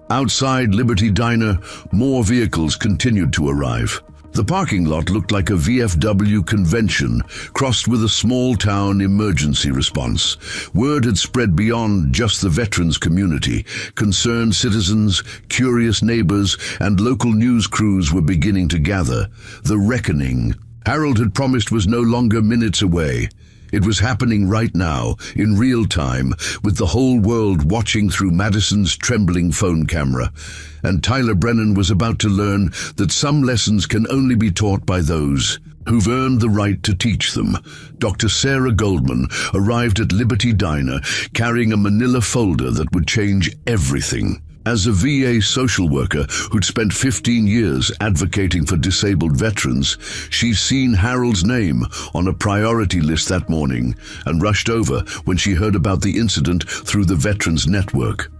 Outside Liberty Diner, more vehicles continued to arrive. The parking lot looked like a VFW convention, crossed with a small-town emergency response. Word had spread beyond just the veterans community. Concerned citizens, curious neighbors, and local news crews were beginning to gather. The reckoning Harold had promised was no longer minutes away. It was happening right now, in real time, with the whole world watching through Madison's trembling phone camera. And Tyler Brennan was about to learn that some lessons can only be taught by those who've earned the right to teach them. Dr. Sarah Goldman arrived at Liberty Diner carrying a manila folder that would change everything. As a VA social worker who'd spent 15 years advocating for disabled veterans, she'd seen Harold's name on a priority list that morning and rushed over when she heard about the incident through the Veterans Network.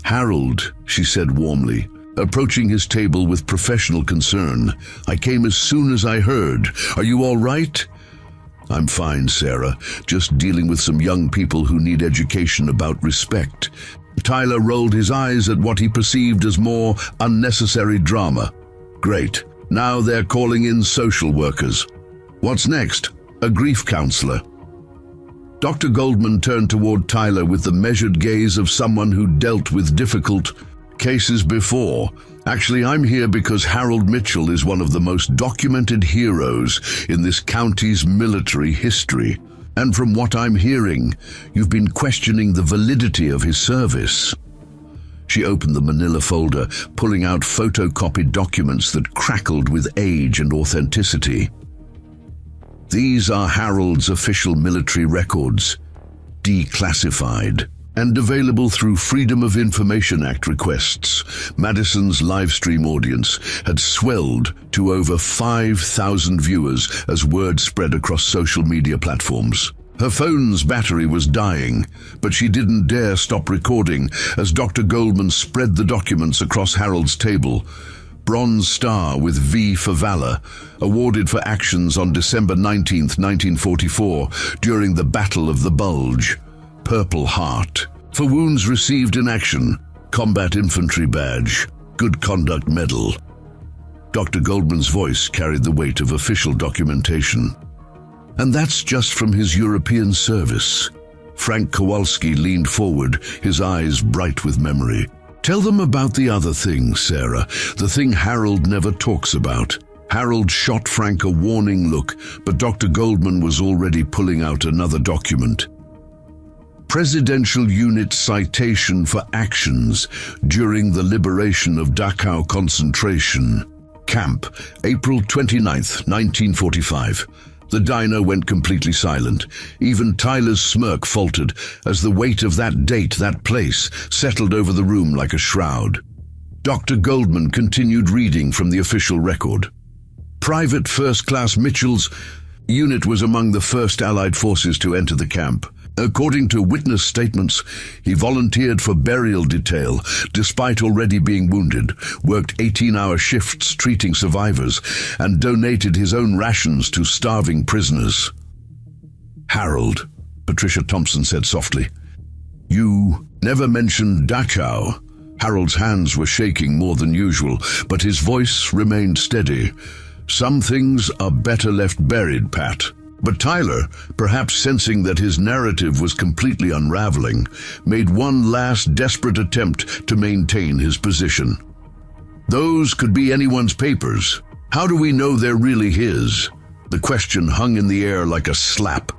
"Harold," she said warmly, approaching his table with professional concern, "I came as soon as I heard. Are you all right?" "I'm fine, Sarah. Just dealing with some young people who need education about respect." Tyler rolled his eyes at what he perceived as more unnecessary drama. "Great. Now they're calling in social workers. What's next? A grief counselor?" Dr. Goldman turned toward Tyler with the measured gaze of someone who dealt with difficult cases before. "Actually, I'm here because Harold Mitchell is one of the most documented heroes in this county's military history. And from what I'm hearing, you've been questioning the validity of his service." She opened the manila folder, pulling out photocopied documents that crackled with age and authenticity. "These are Harold's official military records, declassified, and available through Freedom of Information Act requests." Madison's livestream audience had swelled to over 5,000 viewers as word spread across social media platforms. Her phone's battery was dying, but she didn't dare stop recording as Dr. Goldman spread the documents across Harold's table. Bronze Star with V for Valor, awarded for actions on December 19, 1944, during the Battle of the Bulge. Purple Heart, for wounds received in action. Combat Infantry Badge, Good Conduct Medal. Dr. Goldman's voice carried the weight of official documentation. "And that's just from his European service." Frank Kowalski leaned forward, his eyes bright with memory. "Tell them about the other thing, Sarah, the thing Harold never talks about." Harold shot Frank a warning look, but Dr. Goldman was already pulling out another document. Presidential Unit Citation for Actions during the Liberation of Dachau Concentration Camp, April 29, 1945. The diner went completely silent. Even Tyler's smirk faltered as the weight of that date, that place, settled over the room like a shroud. Dr. Goldman continued reading from the official record. Private First Class Mitchell's unit was among the first Allied forces to enter the camp. According to witness statements, he volunteered for burial detail despite already being wounded, worked 18-hour shifts treating survivors, and donated his own rations to starving prisoners. "Harold," Patricia Thompson said softly, "you never mentioned Dachau." Harold's hands were shaking more than usual, but his voice remained steady. "Some things are better left buried, Pat." But Tyler, perhaps sensing that his narrative was completely unraveling, made one last desperate attempt to maintain his position. "Those could be anyone's papers. How do we know they're really his?" The question hung in the air like a slap.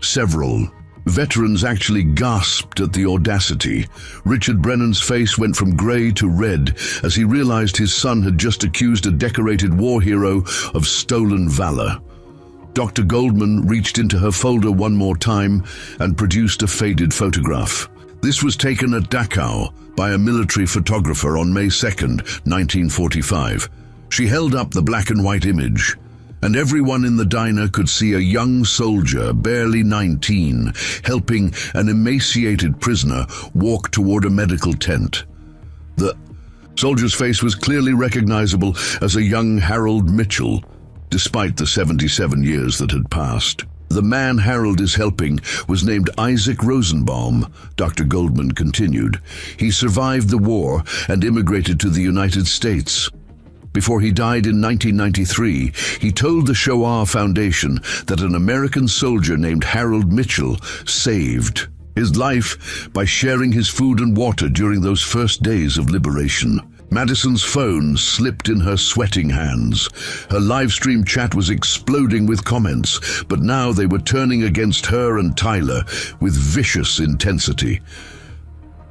Several veterans actually gasped at the audacity. Richard Brennan's face went from gray to red as he realized his son had just accused a decorated war hero of stolen valor. Dr. Goldman reached into her folder one more time and produced a faded photograph. This was taken at Dachau by a military photographer on May 2nd, 1945. She held up the black and white image, and everyone in the diner could see a young soldier, barely 19, helping an emaciated prisoner walk toward a medical tent. The soldier's face was clearly recognizable as a young Harold Mitchell, despite the 77 years that had passed. "The man Harold is helping was named Isaac Rosenbaum," Dr. Goldman continued. "He survived the war and immigrated to the United States. Before he died in 1993, he told the Shoah Foundation that an American soldier named Harold Mitchell saved his life by sharing his food and water during those first days of liberation." Madison's phone slipped in her sweating hands. Her live stream chat was exploding with comments, but now they were turning against her and Tyler with vicious intensity.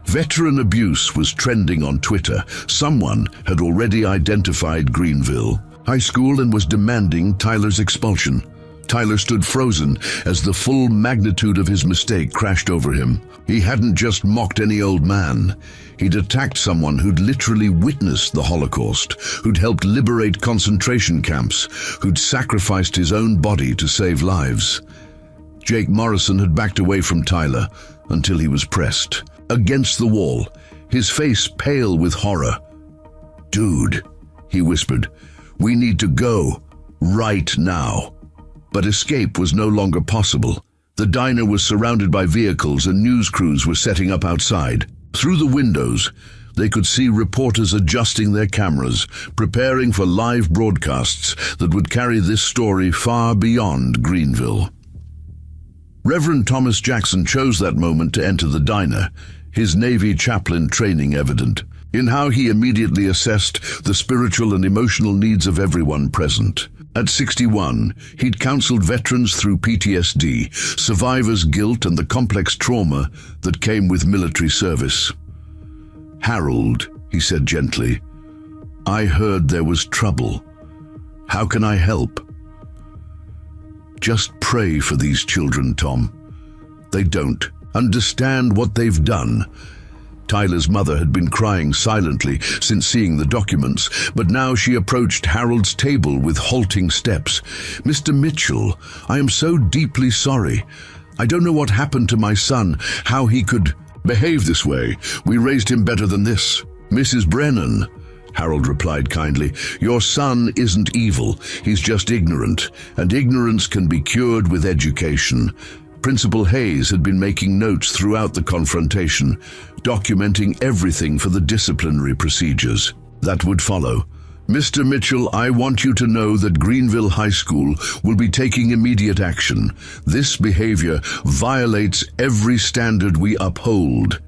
Veteran abuse was trending on Twitter. Someone had already identified Greenville High School and was demanding Tyler's expulsion. Tyler stood frozen as the full magnitude of his mistake crashed over him. He hadn't just mocked any old man. He'd attacked someone who'd literally witnessed the Holocaust, who'd helped liberate concentration camps, who'd sacrificed his own body to save lives. Jake Morrison had backed away from Tyler until he was pressed against the wall, his face pale with horror. "Dude," he whispered, "we need to go right now." But escape was no longer possible. The diner was surrounded by vehicles and news crews were setting up outside. Through the windows, they could see reporters adjusting their cameras, preparing for live broadcasts that would carry this story far beyond Greenville. Reverend Thomas Jackson chose that moment to enter the diner, his Navy chaplain training evident in how he immediately assessed the spiritual and emotional needs of everyone present. At 61, he'd counseled veterans through PTSD, survivors' guilt, and the complex trauma that came with military service. "Harold," he said gently, "I heard there was trouble. How can I help?" "Just pray for these children, Tom. They don't understand what they've done." Tyler's mother had been crying silently since seeing the documents, but now she approached Harold's table with halting steps. "Mr. Mitchell, I am so deeply sorry. I don't know what happened to my son, how he could behave this way. We raised him better than this." "Mrs. Brennan," Harold replied kindly, "your son isn't evil. He's just ignorant, and ignorance can be cured with education." Principal Hayes had been making notes throughout the confrontation, documenting everything for the disciplinary procedures that would follow. "Mr. Mitchell, I want you to know that Greenville High School will be taking immediate action. This behavior violates every standard we uphold."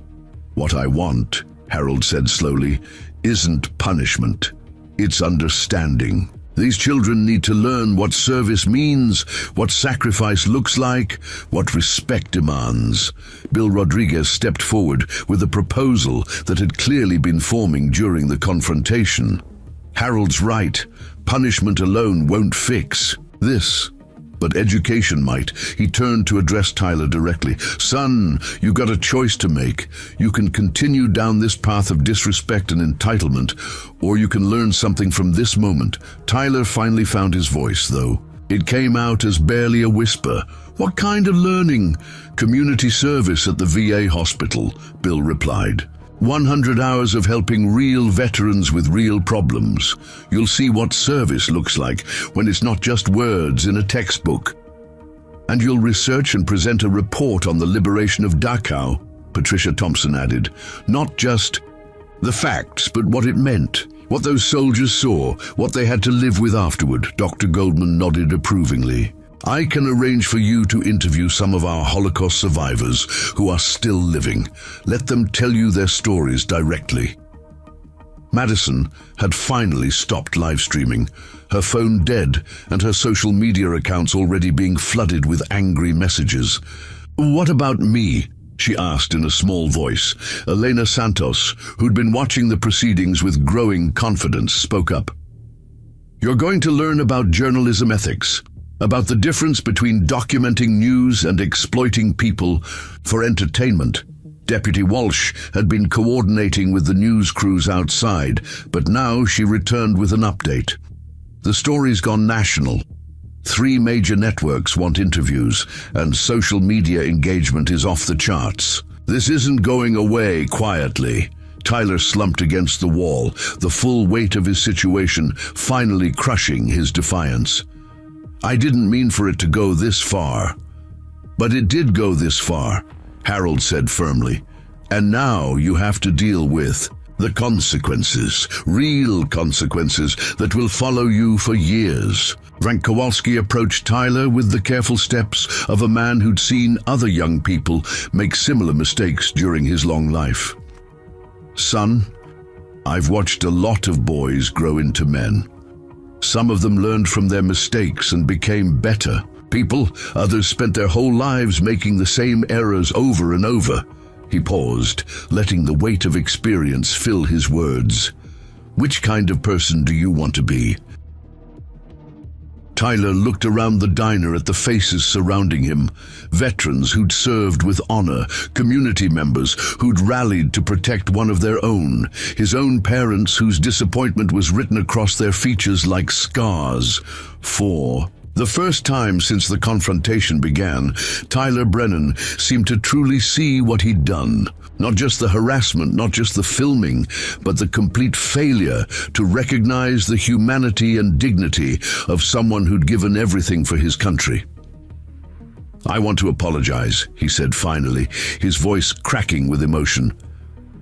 "What I want," Harold said slowly, "isn't punishment. It's understanding. These children need to learn what service means, what sacrifice looks like, what respect demands." Bill Rodriguez stepped forward with a proposal that had clearly been forming during the confrontation. "Harold's right. Punishment alone won't fix this." but education might. He turned to address Tyler directly. Son, you got a choice to make. You can continue down this path of disrespect and entitlement, or you can learn something from this moment. Tyler finally found his voice, though. It came out as barely a whisper. What kind of learning? Community service at the VA hospital, Bill replied. 100 hours of helping real veterans with real problems. You'll see what service looks like when it's not just words in a textbook. And you'll research and present a report on the liberation of Dachau, Patricia Thompson added. Not just the facts, but what it meant. What those soldiers saw, what they had to live with afterward. Dr. Goldman nodded approvingly. I can arrange for you to interview some of our Holocaust survivors who are still living. Let them tell you their stories directly. Madison had finally stopped live streaming, her phone dead and her social media accounts already being flooded with angry messages. What about me? She asked in a small voice. Elena Santos, who'd been watching the proceedings with growing confidence, spoke up. You're going to learn about journalism ethics, about the difference between documenting news and exploiting people for entertainment. Deputy Walsh had been coordinating with the news crews outside, but now she returned with an update. The story's gone national. 3 major networks want interviews, and social media engagement is off the charts. This isn't going away quietly. Tyler slumped against the wall, the full weight of his situation finally crushing his defiance. I didn't mean for it to go this far. But it did go this far, Harold said firmly. And now you have to deal with the consequences, real consequences that will follow you for years. Frank Kowalski approached Tyler with the careful steps of a man who'd seen other young people make similar mistakes during his long life. Son, I've watched a lot of boys grow into men. Some of them learned from their mistakes and became better people. Others spent their whole lives making the same errors over and over. He paused, letting the weight of experience fill his words. Which kind of person do you want to be? Tyler looked around the diner at the faces surrounding him. Veterans who'd served with honor, community members who'd rallied to protect one of their own, his own parents whose disappointment was written across their features like scars. For the first time since the confrontation began, Tyler Brennan seemed to truly see what he'd done. Not just the harassment, not just the filming, but the complete failure to recognize the humanity and dignity of someone who'd given everything for his country. I want to apologize, he said finally, his voice cracking with emotion.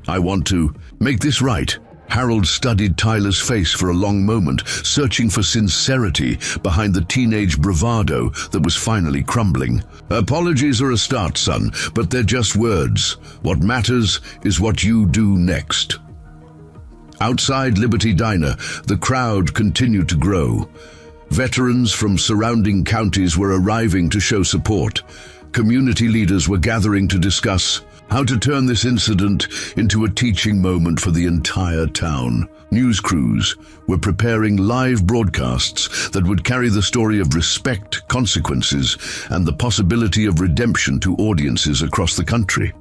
I want to make this right. Harold studied Tyler's face for a long moment, searching for sincerity behind the teenage bravado that was finally crumbling. Apologies are a start, son, but they're just words. What matters is what you do next. Outside Liberty Diner, the crowd continued to grow. Veterans from surrounding counties were arriving to show support. Community leaders were gathering to discuss how to turn this incident into a teaching moment for the entire town. News crews were preparing live broadcasts that would carry the story of respect, consequences, and the possibility of redemption to audiences across the country.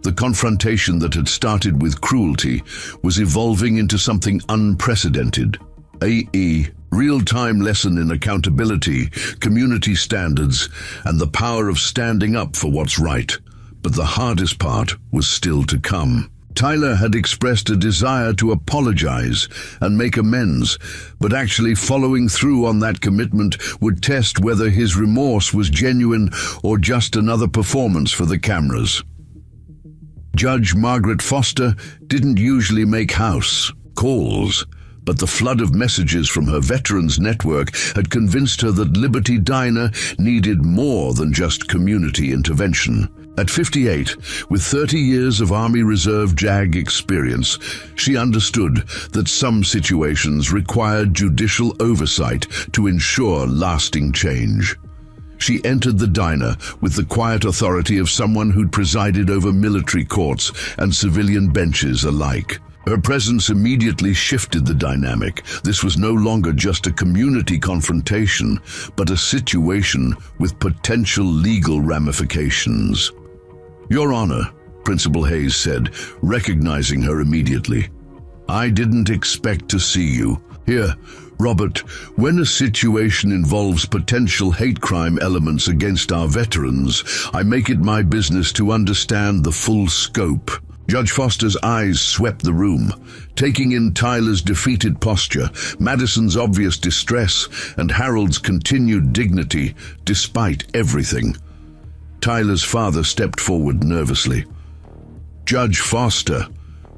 The confrontation that had started with cruelty was evolving into something unprecedented. A.E. real-time lesson in accountability, community standards, and the power of standing up for what's right. But the hardest part was still to come. Tyler had expressed a desire to apologize and make amends, but actually following through on that commitment would test whether his remorse was genuine or just another performance for the cameras. Judge Margaret Foster didn't usually make house calls, but the flood of messages from her Veterans Network had convinced her that Liberty Diner needed more than just community intervention. At 58, with 30 years of Army Reserve JAG experience, she understood that some situations required judicial oversight to ensure lasting change. She entered the diner with the quiet authority of someone who'd presided over military courts and civilian benches alike. Her presence immediately shifted the dynamic. This was no longer just a community confrontation, but a situation with potential legal ramifications. "Your Honor," Principal Hayes said, recognizing her immediately. "I didn't expect to see you. Here, Robert, when a situation involves potential hate crime elements against our veterans, I make it my business to understand the full scope." Judge Foster's eyes swept the room, taking in Tyler's defeated posture, Madison's obvious distress, and Harold's continued dignity despite everything. Tyler's father stepped forward nervously. "Judge Foster,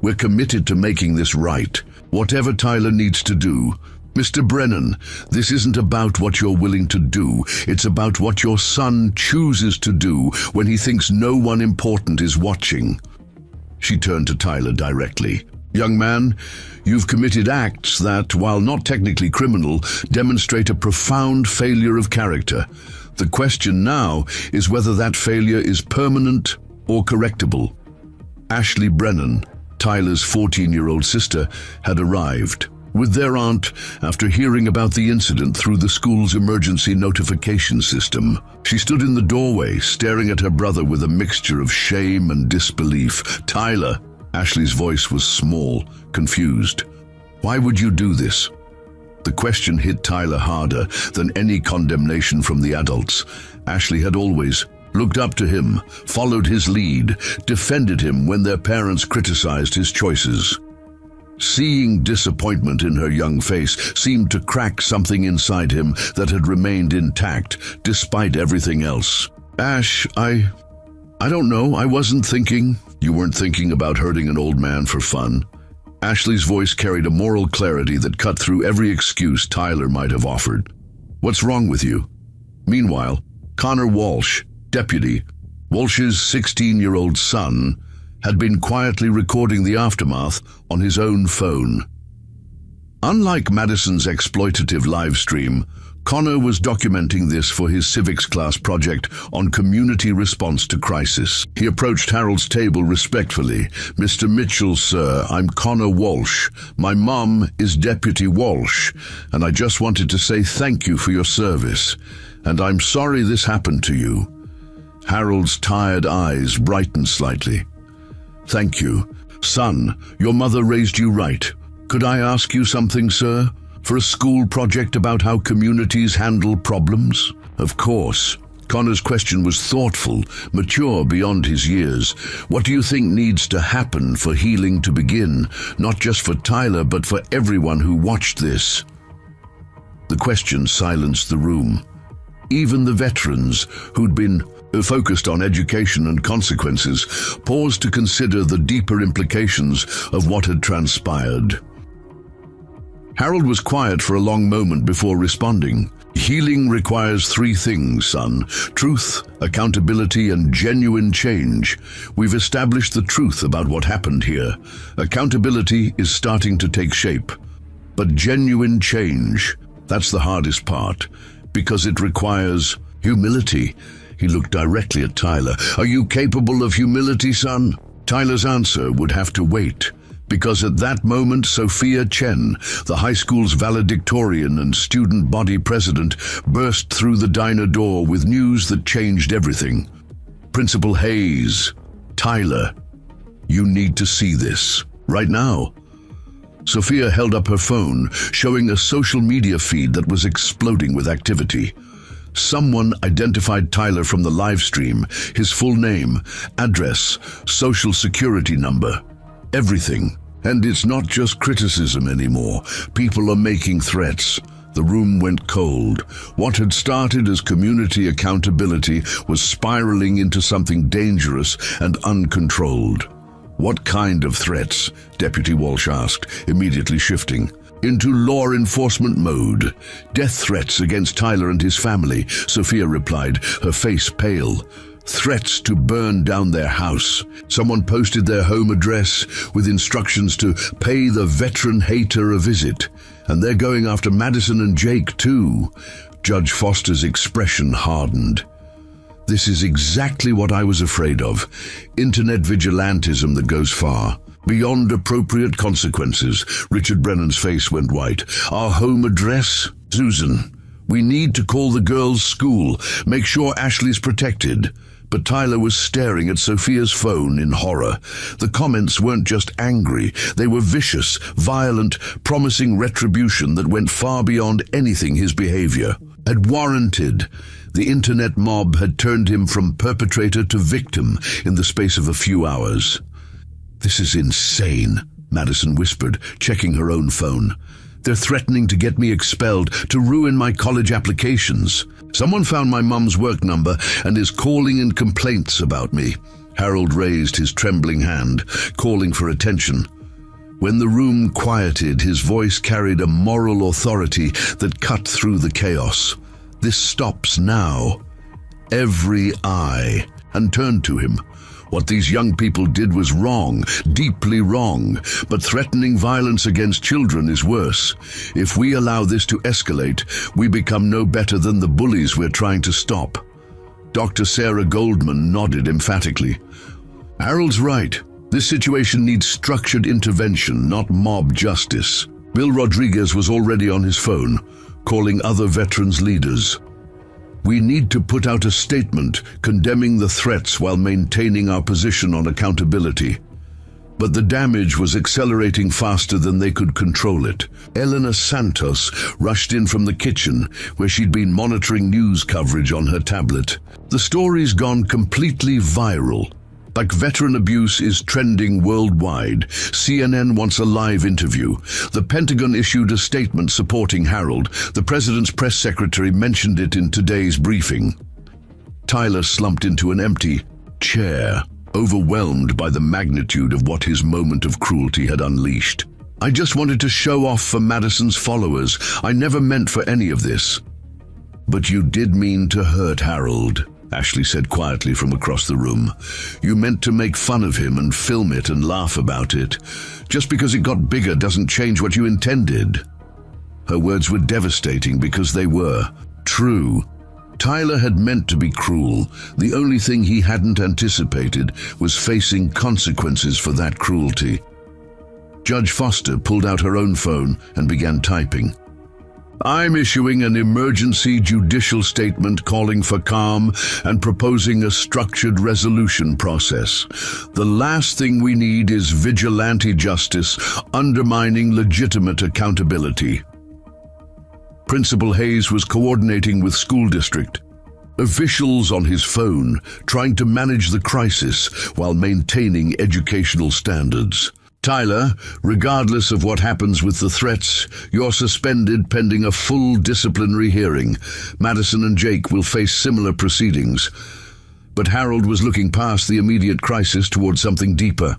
we're committed to making this right. Whatever Tyler needs to do. Mr. Brennan, this isn't about what you're willing to do. It's about what your son chooses to do when he thinks no one important is watching." She turned to Tyler directly. "Young man, you've committed acts that, while not technically criminal, demonstrate a profound failure of character. The question now is whether that failure is permanent or correctable." Ashley Brennan, Tyler's 14-year-old sister, had arrived with their aunt after hearing about the incident through the school's emergency notification system. She stood in the doorway, staring at her brother with a mixture of shame and disbelief. "Tyler," Ashley's voice was small, confused. "Why would you do this?" The question hit Tyler harder than any condemnation from the adults. Ashley had always looked up to him, followed his lead, defended him when their parents criticized his choices. Seeing disappointment in her young face seemed to crack something inside him that had remained intact despite everything else. "Ash, I don't know. I wasn't thinking." "You weren't thinking about hurting an old man for fun?" Ashley's voice carried a moral clarity that cut through every excuse Tyler might have offered. "What's wrong with you?" Meanwhile, Connor Walsh, deputy, Walsh's 16-year-old son, had been quietly recording the aftermath on his own phone. Unlike Madison's exploitative live stream, Connor was documenting this for his civics class project on community response to crisis. He approached Harold's table respectfully. "Mr. Mitchell, sir, I'm Connor Walsh. My mom is Deputy Walsh, and I just wanted to say thank you for your service. And I'm sorry this happened to you." Harold's tired eyes brightened slightly. "Thank you. Son, your mother raised you right. Could I ask you something, sir? For a school project about how communities handle problems?" "Of course." Connor's question was thoughtful, mature beyond his years. "What do you think needs to happen for healing to begin, not just for Tyler, but for everyone who watched this?" The question silenced the room. Even the veterans, who'd been focused on education and consequences, paused to consider the deeper implications of what had transpired. Harold was quiet for a long moment before responding. "Healing requires 3 things, son: truth, accountability, and genuine change. We've established the truth about what happened here. Accountability is starting to take shape. But genuine change, that's the hardest part, because it requires humility." He looked directly at Tyler. "Are you capable of humility, son?" Tyler's answer would have to wait, because at that moment Sophia Chen, the high school's valedictorian and student body president, burst through the diner door with news that changed everything. "Principal Hayes, Tyler, you need to see this, right now." Sophia held up her phone, showing a social media feed that was exploding with activity. Someone identified Tyler from the live stream, his full name, address, social security number, everything. And it's not just criticism anymore. People are making threats. The room went cold. What had started as community accountability was spiraling into something dangerous and uncontrolled. "What kind of threats?" Deputy Walsh asked, immediately shifting. "Into law enforcement mode. Death threats against Tyler and his family," Sophia replied, her face pale. "Threats to burn down their house. Someone posted their home address with instructions to pay the veteran hater a visit. And they're going after Madison and Jake too." Judge Foster's expression hardened. "This is exactly what I was afraid of. Internet vigilantism that goes far. Beyond appropriate consequences. Richard Brennan's face went white. Our home address? Susan, we need to call the girls' school. Make sure Ashley's protected. But Tyler was staring at Sophia's phone in horror. The comments weren't just angry. They were vicious, violent, promising retribution that went far beyond anything his behavior had warranted. The internet mob had turned him from perpetrator to victim in the space of a few hours. "This is insane," Madison whispered, checking her own phone. "They're threatening to get me expelled, to ruin my college applications. Someone found my mum's work number and is calling in complaints about me." Harold raised his trembling hand, calling for attention. When the room quieted, his voice carried a moral authority that cut through the chaos. "This stops now." Every eye turned to him. What these young people did was wrong, deeply wrong, but threatening violence against children is worse. If we allow this to escalate, we become no better than the bullies we're trying to stop. Dr. Sarah Goldman nodded emphatically. Harold's right. This situation needs structured intervention, not mob justice. Bill Rodriguez was already on his phone, calling other veterans leaders. "We need to put out a statement condemning the threats while maintaining our position on accountability." But the damage was accelerating faster than they could control it. Elena Santos rushed in from the kitchen, where she'd been monitoring news coverage on her tablet. "The story's gone completely viral. Like veteran abuse is trending worldwide. CNN wants a live interview. The Pentagon issued a statement supporting Harold. The president's press secretary mentioned it in today's briefing." Tyler slumped into an empty chair, overwhelmed by the magnitude of what his moment of cruelty had unleashed. "I just wanted to show off for Madison's followers. I never meant for any of this." "But you did mean to hurt Harold," Ashley said quietly from across the room. "You meant to make fun of him and film it and laugh about it. Just because it got bigger doesn't change what you intended." Her words were devastating because they were true. Tyler had meant to be cruel. The only thing he hadn't anticipated was facing consequences for that cruelty. Judge Foster pulled out her own phone and began typing. "I'm issuing an emergency judicial statement calling for calm and proposing a structured resolution process. The last thing we need is vigilante justice undermining legitimate accountability." Principal Hayes was coordinating with school district officials on his phone, trying to manage the crisis while maintaining educational standards. "Tyler, regardless of what happens with the threats, you're suspended pending a full disciplinary hearing. Madison and Jake will face similar proceedings." But Harold was looking past the immediate crisis towards something deeper.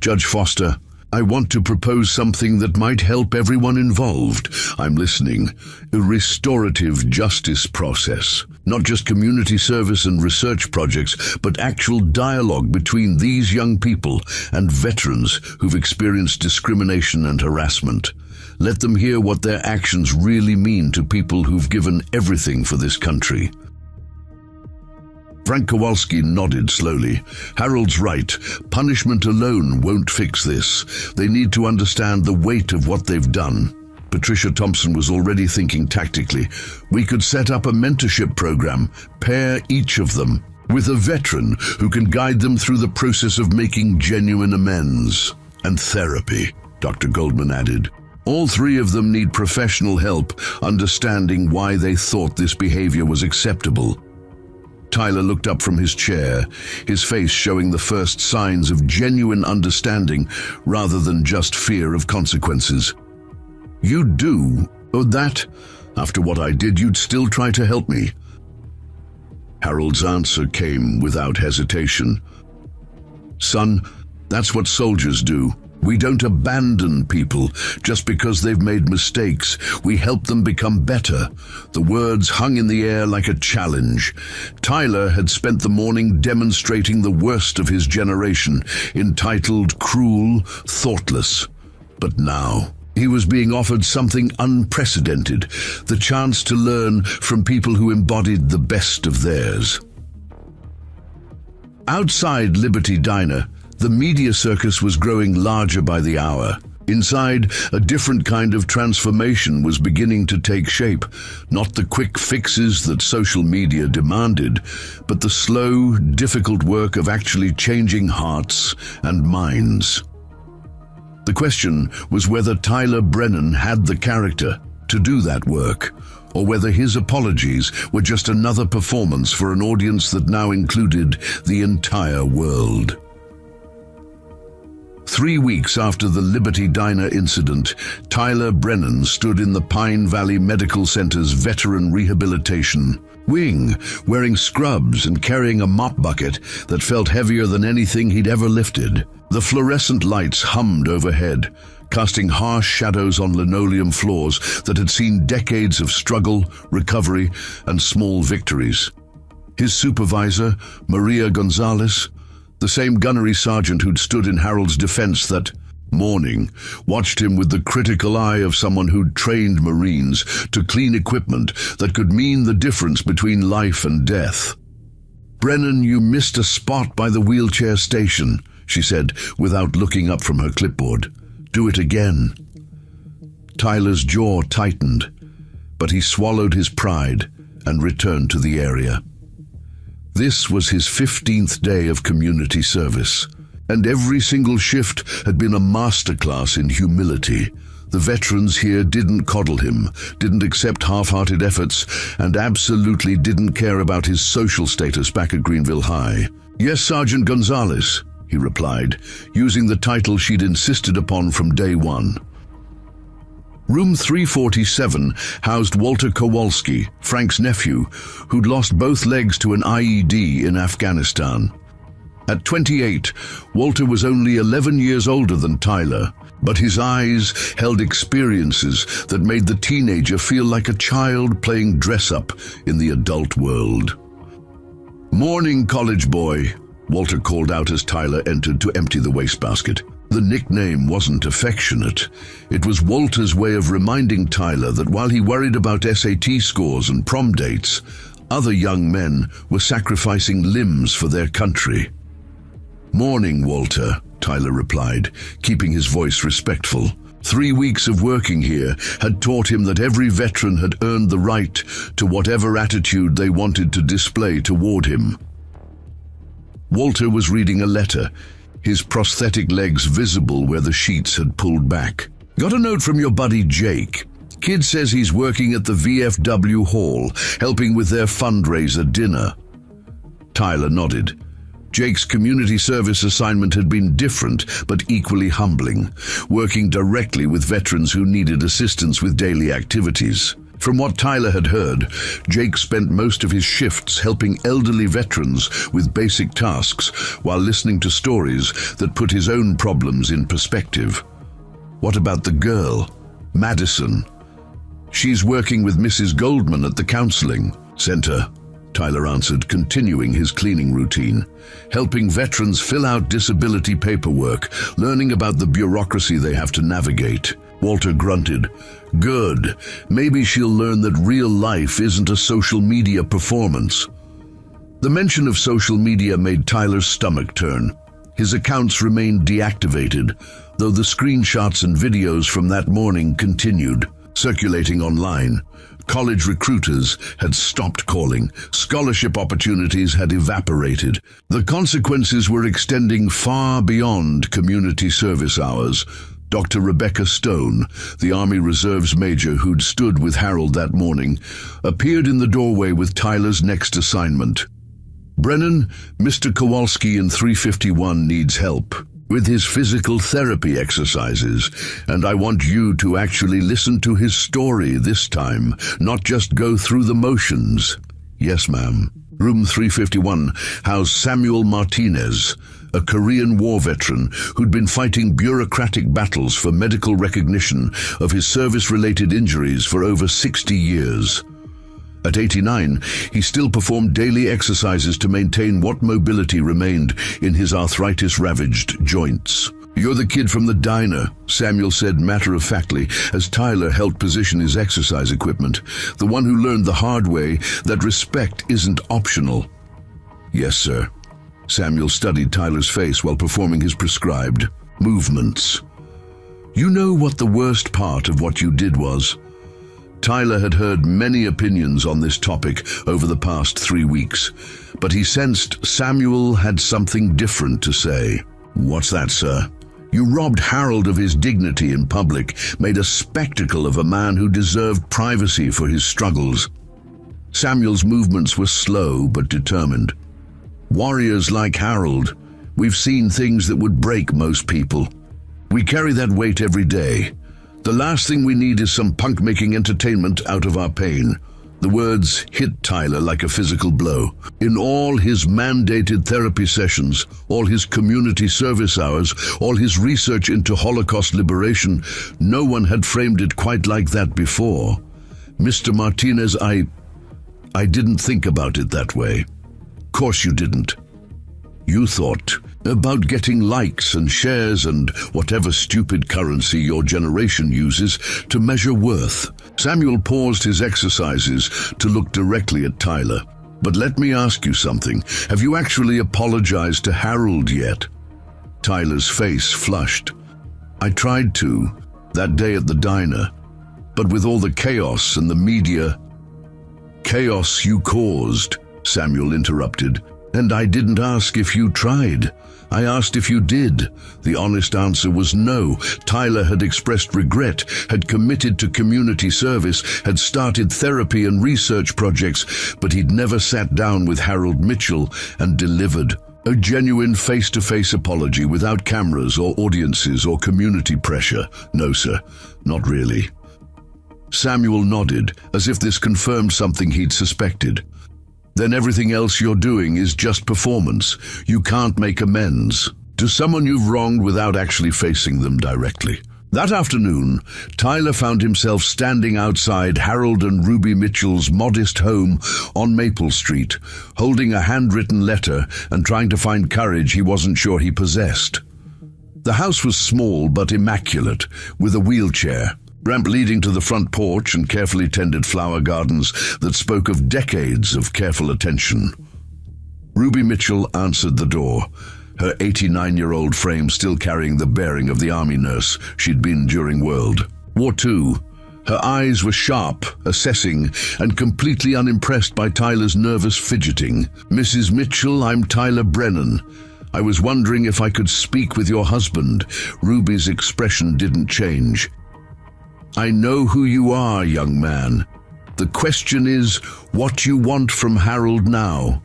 "Judge Foster, I want to propose something that might help everyone involved. I'm listening. A restorative justice process. Not just community service and research projects, but actual dialogue between these young people and veterans who've experienced discrimination and harassment. Let them hear what their actions really mean to people who've given everything for this country." Frank Kowalski nodded slowly. "Harold's right. Punishment alone won't fix this. They need to understand the weight of what they've done." Patricia Thompson was already thinking tactically. "We could set up a mentorship program, pair each of them with a veteran who can guide them through the process of making genuine amends. And therapy," Dr. Goldman added. "All three of them need professional help understanding why they thought this behavior was acceptable." Tyler looked up from his chair, his face showing the first signs of genuine understanding rather than just fear of consequences. "You do? Oh, that? After what I did, you'd still try to help me?" Harold's answer came without hesitation. "Son, that's what soldiers do. We don't abandon people just because they've made mistakes. We help them become better." The words hung in the air like a challenge. Tyler had spent the morning demonstrating the worst of his generation, entitled cruel, thoughtless. But now he was being offered something unprecedented, the chance to learn from people who embodied the best of theirs. Outside Liberty Diner, The media circus was growing larger by the hour. Inside, a different kind of transformation was beginning to take shape. Not the quick fixes that social media demanded, but the slow, difficult work of actually changing hearts and minds. The question was whether Tyler Brennan had the character to do that work, or whether his apologies were just another performance for an audience that now included the entire world. 3 weeks after the Liberty Diner incident, Tyler Brennan stood in the Pine Valley Medical Center's Veteran Rehabilitation wing, wearing scrubs and carrying a mop bucket that felt heavier than anything he'd ever lifted. The fluorescent lights hummed overhead, casting harsh shadows on linoleum floors that had seen decades of struggle, recovery, and small victories. His supervisor, Maria Gonzalez, the same gunnery sergeant who'd stood in Harold's defense that morning, watched him with the critical eye of someone who'd trained Marines to clean equipment that could mean the difference between life and death. "Brennan, you missed a spot by the wheelchair station," she said without looking up from her clipboard. "Do it again." Tyler's jaw tightened, but he swallowed his pride and returned to the area. This was his 15th day of community service, and every single shift had been a masterclass in humility. The veterans here didn't coddle him, didn't accept half-hearted efforts, and absolutely didn't care about his social status back at Greenville High. "Yes, Sergeant Gonzalez," he replied, using the title she'd insisted upon from day one. Room 347 housed Walter Kowalski, Frank's nephew, who'd lost both legs to an IED in Afghanistan. At 28, Walter was only 11 years older than Tyler, but his eyes held experiences that made the teenager feel like a child playing dress-up in the adult world. "Morning, college boy," Walter called out as Tyler entered to empty the wastebasket. The nickname wasn't affectionate. It was Walter's way of reminding Tyler that while he worried about SAT scores and prom dates, other young men were sacrificing limbs for their country. "Morning, Walter," Tyler replied, keeping his voice respectful. 3 weeks of working here had taught him that every veteran had earned the right to whatever attitude they wanted to display toward him. Walter was reading a letter, his prosthetic legs visible where the sheets had pulled back. "Got a note from your buddy Jake. Kid says he's working at the VFW Hall, helping with their fundraiser dinner." Tyler nodded. Jake's community service assignment had been different but equally humbling, working directly with veterans who needed assistance with daily activities. From what Tyler had heard, Jake spent most of his shifts helping elderly veterans with basic tasks while listening to stories that put his own problems in perspective. "What about the girl, Madison?" "She's working with Mrs. Goldman at the counseling center," Tyler answered, continuing his cleaning routine. "Helping veterans fill out disability paperwork, learning about the bureaucracy they have to navigate." Walter grunted. "Good. Maybe she'll learn that real life isn't a social media performance." The mention of social media made Tyler's stomach turn. His accounts remained deactivated, though the screenshots and videos from that morning continued, circulating online. College recruiters had stopped calling. Scholarship opportunities had evaporated. The consequences were extending far beyond community service hours. Dr. Rebecca Stone, the Army Reserves major who'd stood with Harold that morning, appeared in the doorway with Tyler's next assignment. "Brennan, Mr. Kowalski in 351 needs help with his physical therapy exercises, and I want you to actually listen to his story this time, not just go through the motions." "Yes, ma'am." Room 351 housed Samuel Martinez, a Korean War veteran who'd been fighting bureaucratic battles for medical recognition of his service-related injuries for over 60 years. At 89, he still performed daily exercises to maintain what mobility remained in his arthritis-ravaged joints. "You're the kid from the diner," Samuel said matter-of-factly as Tyler helped position his exercise equipment, "the one who learned the hard way that respect isn't optional." "Yes, sir." Samuel studied Tyler's face while performing his prescribed movements. "You know what the worst part of what you did was?" Tyler had heard many opinions on this topic over the past 3 weeks, but he sensed Samuel had something different to say. "What's that, sir?" "You robbed Harold of his dignity in public, made a spectacle of a man who deserved privacy for his struggles." Samuel's movements were slow but determined. "Warriors like Harold, we've seen things that would break most people. We carry that weight every day. The last thing we need is some punk making entertainment out of our pain." The words hit Tyler like a physical blow. In all his mandated therapy sessions, all his community service hours, all his research into Holocaust liberation, no one had framed it quite like that before. "Mr. Martinez, I didn't think about it that way." "Course you didn't. You thought about getting likes and shares and whatever stupid currency your generation uses to measure worth." Samuel paused his exercises to look directly at Tyler. "But let me ask you something. Have you actually apologized to Harold yet?" Tyler's face flushed. "I tried to, that day at the diner. But with all the chaos and the media—" "Chaos you caused," Samuel interrupted. "And I didn't ask if you tried. I asked if you did." The honest answer was no. Tyler had expressed regret, had committed to community service, had started therapy and research projects, but he'd never sat down with Harold Mitchell and delivered a genuine face-to-face apology without cameras or audiences or community pressure. "No, sir, not really." Samuel nodded, as if this confirmed something he'd suspected. "Then everything else you're doing is just performance. You can't make amends to someone you've wronged without actually facing them directly." That afternoon, Tyler found himself standing outside Harold and Ruby Mitchell's modest home on Maple Street, holding a handwritten letter and trying to find courage he wasn't sure he possessed. The house was small but immaculate, with a wheelchair, ramp leading to the front porch, and carefully tended flower gardens that spoke of decades of careful attention. Ruby Mitchell answered the door, her 89-year-old frame still carrying the bearing of the army nurse she'd been during World War II. Her eyes were sharp, assessing, and completely unimpressed by Tyler's nervous fidgeting. "Mrs. Mitchell, I'm Tyler Brennan. I was wondering if I could speak with your husband." Ruby's expression didn't change. "I know who you are, young man. The question is what you want from Harold now."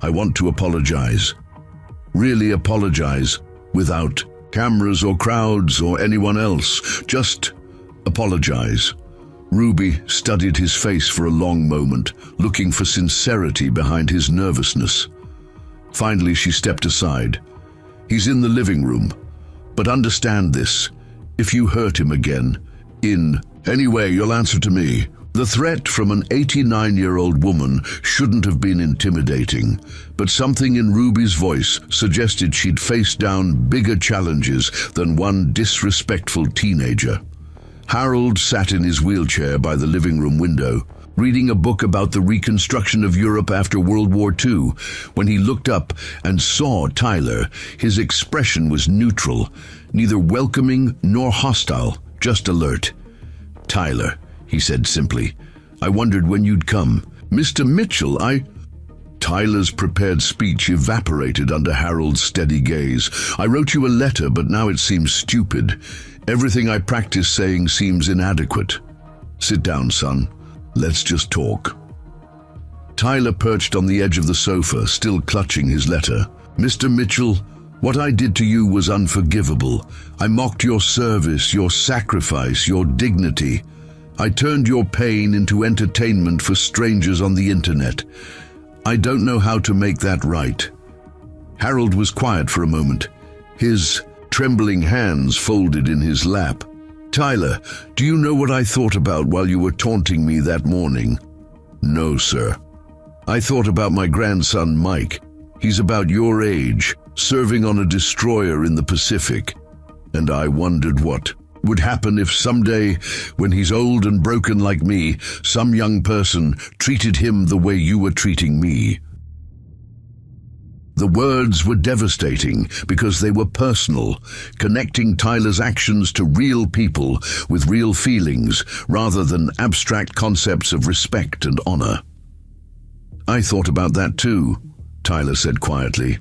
"I want to apologize. Really apologize, without cameras or crowds or anyone else. Just apologize." Ruby studied his face for a long moment, looking for sincerity behind his nervousness. Finally, she stepped aside. "He's in the living room. But understand this. If you hurt him again, in any way, you'll answer to me." The threat from an 89-year-old woman shouldn't have been intimidating, but something in Ruby's voice suggested she'd faced down bigger challenges than one disrespectful teenager. Harold sat in his wheelchair by the living room window, reading a book about the reconstruction of Europe after World War II. When he looked up and saw Tyler, his expression was neutral, neither welcoming nor hostile, just alert. "Tyler," he said simply, "I wondered when you'd come." "Mr. Mitchell, Tyler's prepared speech evaporated under Harold's steady gaze. "I wrote you a letter, but now it seems stupid. Everything I practice saying seems inadequate. Sit down, son. Let's just talk." Tyler perched on the edge of the sofa, still clutching his letter. "Mr. Mitchell, what I did to you was unforgivable. I mocked your service, your sacrifice, your dignity. I turned your pain into entertainment for strangers on the internet. I don't know how to make that right." Harold was quiet for a moment, his trembling hands folded in his lap. "Tyler, do you know what I thought about while you were taunting me that morning?" "No, sir." "I thought about my grandson, Mike. He's about your age, serving on a destroyer in the Pacific. And I wondered what would happen if someday, when he's old and broken like me, some young person treated him the way you were treating me." The words were devastating because they were personal, connecting Tyler's actions to real people with real feelings rather than abstract concepts of respect and honor. "I thought about that too," Tyler said quietly.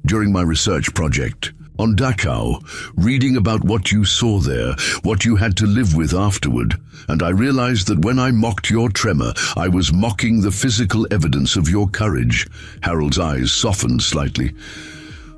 "During my research project on Dachau, reading about what you saw there, what you had to live with afterward, and I realized that when I mocked your tremor, I was mocking the physical evidence of your courage." Harold's eyes softened slightly.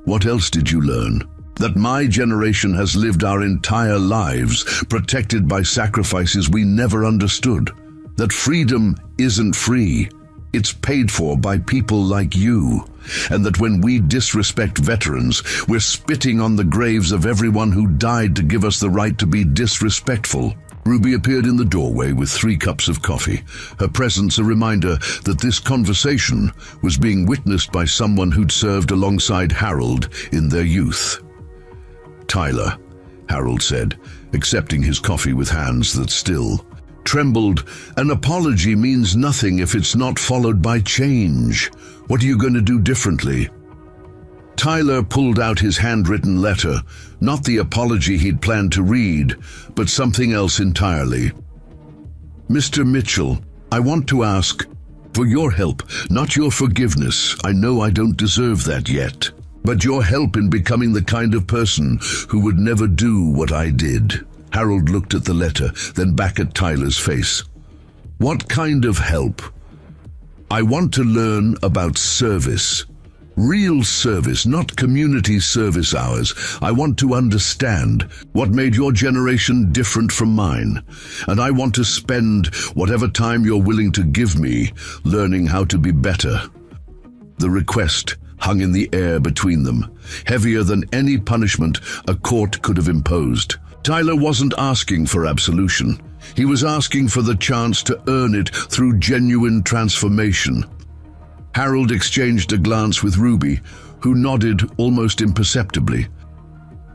"What else did you learn? That my generation has lived our entire lives, protected by sacrifices we never understood. That freedom isn't free. It's paid for by people like you. And that when we disrespect veterans, we're spitting on the graves of everyone who died to give us the right to be disrespectful." Ruby appeared in the doorway with 3 cups of coffee, her presence a reminder that this conversation was being witnessed by someone who'd served alongside Harold in their youth. "Tyler," Harold said, accepting his coffee with hands that still trembled, "an apology means nothing if it's not followed by change. What are you going to do differently?" Tyler pulled out his handwritten letter, not the apology he'd planned to read, but something else entirely. "Mr. Mitchell, I want to ask for your help, not your forgiveness. I know I don't deserve that yet, but your help in becoming the kind of person who would never do what I did." Harold looked at the letter, then back at Tyler's face. "What kind of help?" "I want to learn about service. Real service, not community service hours. I want to understand what made your generation different from mine. And I want to spend whatever time you're willing to give me learning how to be better." The request hung in the air between them, heavier than any punishment a court could have imposed. Tyler wasn't asking for absolution. He was asking for the chance to earn it through genuine transformation. Harold exchanged a glance with Ruby, who nodded almost imperceptibly.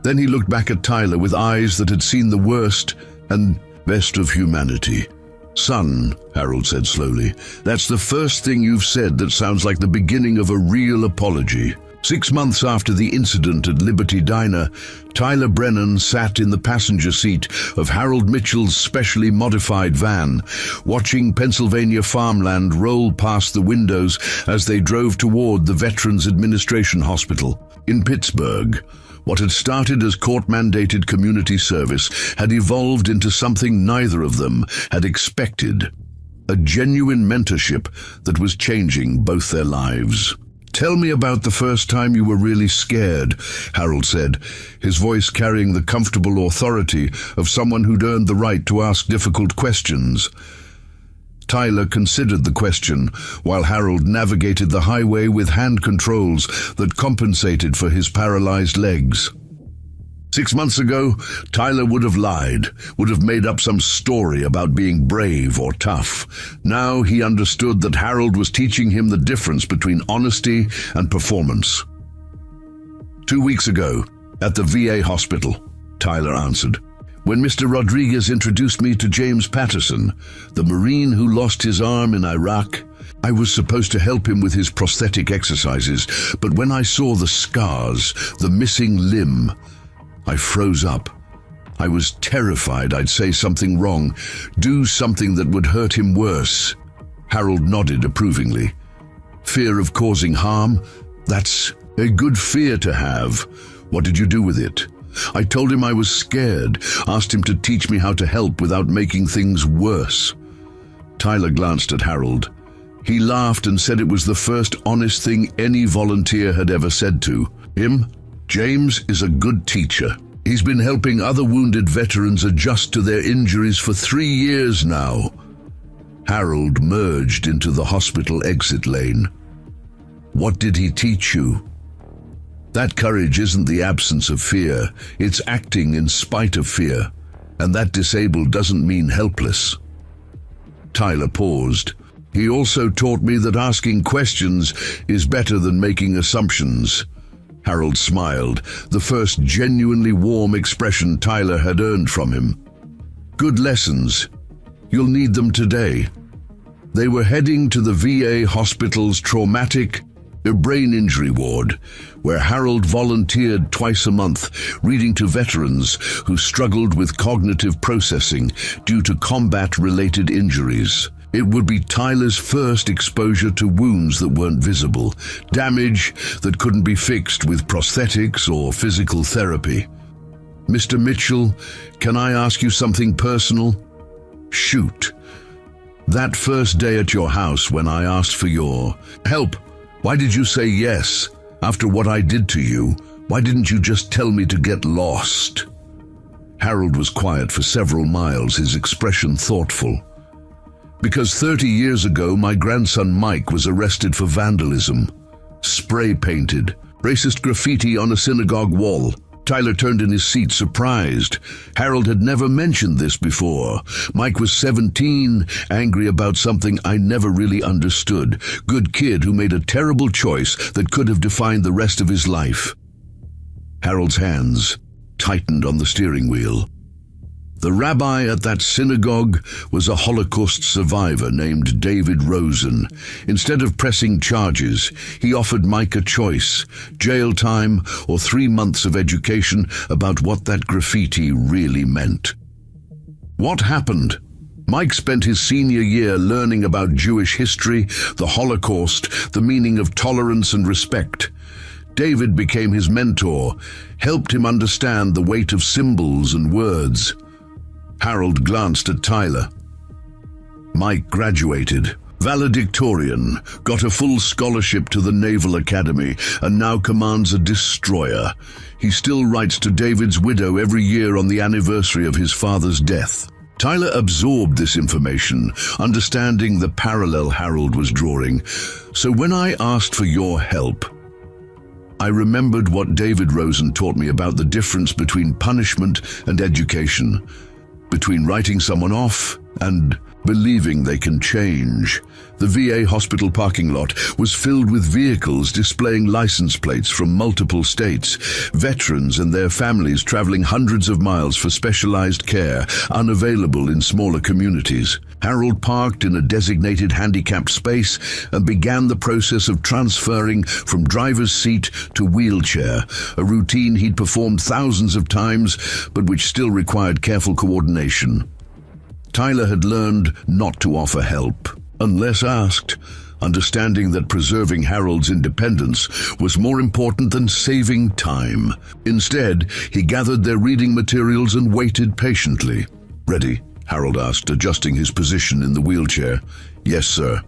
Then he looked back at Tyler with eyes that had seen the worst and best of humanity. "Son," Harold said slowly, "that's the first thing you've said that sounds like the beginning of a real apology." 6 months after the incident at Liberty Diner, Tyler Brennan sat in the passenger seat of Harold Mitchell's specially modified van, watching Pennsylvania farmland roll past the windows as they drove toward the Veterans Administration Hospital. In Pittsburgh, what had started as court-mandated community service had evolved into something neither of them had expected, a genuine mentorship that was changing both their lives. "Tell me about the first time you were really scared," Harold said, his voice carrying the comfortable authority of someone who'd earned the right to ask difficult questions. Tyler considered the question while Harold navigated the highway with hand controls that compensated for his paralyzed legs. 6 months ago, Tyler would have lied, would have made up some story about being brave or tough. Now he understood that Harold was teaching him the difference between honesty and performance. 2 weeks ago, at the VA hospital, Tyler answered, when Mr. Rodriguez introduced me to James Patterson, the Marine who lost his arm in Iraq. I was supposed to help him with his prosthetic exercises, but when I saw the scars, the missing limb, I froze up. I was terrified I'd say something wrong, do something that would hurt him worse. Harold nodded approvingly. Fear of causing harm? That's a good fear to have. What did you do with it? I told him I was scared, asked him to teach me how to help without making things worse. Tyler glanced at Harold. He laughed and said it was the first honest thing any volunteer had ever said to him. James is a good teacher. He's been helping other wounded veterans adjust to their injuries for 3 years now. Harold merged into the hospital exit lane. What did he teach you? That courage isn't the absence of fear, it's acting in spite of fear, and that disabled doesn't mean helpless. Tyler paused. He also taught me that asking questions is better than making assumptions. Harold smiled, the first genuinely warm expression Tyler had earned from him. Good lessons. You'll need them today. They were heading to the VA hospital's traumatic a brain injury ward, where Harold volunteered twice a month, reading to veterans who struggled with cognitive processing due to combat-related injuries. It would be Tyler's first exposure to wounds that weren't visible, damage that couldn't be fixed with prosthetics or physical therapy. "Mr. Mitchell, can I ask you something personal?" "Shoot." "That first day at your house when I asked for your help, why did you say yes? After what I did to you, why didn't you just tell me to get lost?" Harold was quiet for several miles, his expression thoughtful. "Because 30 years ago, my grandson Mike was arrested for vandalism. Spray-painted, racist graffiti on a synagogue wall." Tyler turned in his seat, surprised. Harold had never mentioned this before. Mike was 17, angry about something I never really understood. Good kid who made a terrible choice that could have defined the rest of his life. Harold's hands tightened on the steering wheel. The rabbi at that synagogue was a Holocaust survivor named David Rosen. Instead of pressing charges, he offered Mike a choice: jail time or 3 months of education about what that graffiti really meant. What happened? Mike spent his senior year learning about Jewish history, the Holocaust, the meaning of tolerance and respect. David became his mentor, helped him understand the weight of symbols and words. Harold glanced at Tyler. Mike graduated, valedictorian, got a full scholarship to the Naval Academy, and now commands a destroyer. He still writes to David's widow every year on the anniversary of his father's death. Tyler absorbed this information, understanding the parallel Harold was drawing. "So when I asked for your help, I remembered what David Rosen taught me about the difference between punishment and education, between writing someone off and believing they can change." The VA hospital parking lot was filled with vehicles displaying license plates from multiple states, veterans and their families traveling hundreds of miles for specialized care, unavailable in smaller communities. Harold parked in a designated handicapped space and began the process of transferring from driver's seat to wheelchair, a routine he'd performed thousands of times, but which still required careful coordination. Tyler had learned not to offer help unless asked, understanding that preserving Harold's independence was more important than saving time. Instead, he gathered their reading materials and waited patiently. "Ready?" Harold asked, adjusting his position in the wheelchair. "Yes, sir."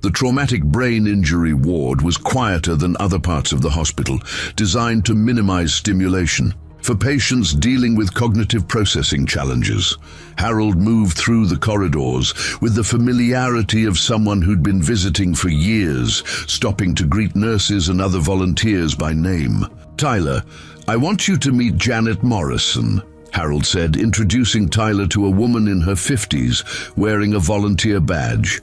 The traumatic brain injury ward was quieter than other parts of the hospital, designed to minimize stimulation. For patients dealing with cognitive processing challenges, Harold moved through the corridors with the familiarity of someone who'd been visiting for years, stopping to greet nurses and other volunteers by name. "Tyler, I want you to meet Janet Morrison," Harold said, introducing Tyler to a woman in her 50s wearing a volunteer badge.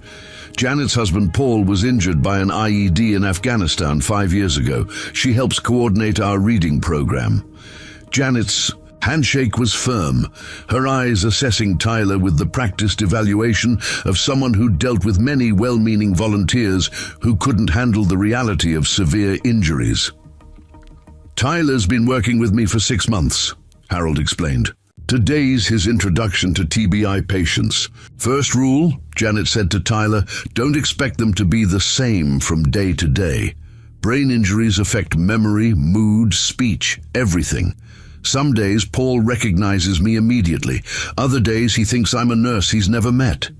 Janet's husband Paul was injured by an IED in Afghanistan 5 years ago. She helps coordinate our reading program. Janet's handshake was firm, her eyes assessing Tyler with the practiced evaluation of someone who'd dealt with many well-meaning volunteers who couldn't handle the reality of severe injuries. "Tyler's been working with me for 6 months, Harold explained. "Today's his introduction to TBI patients. First rule," Janet said to Tyler, "don't expect them to be the same from day to day. Brain injuries affect memory, mood, speech, everything. Some days Paul recognizes me immediately. Other days he thinks I'm a nurse he's never met."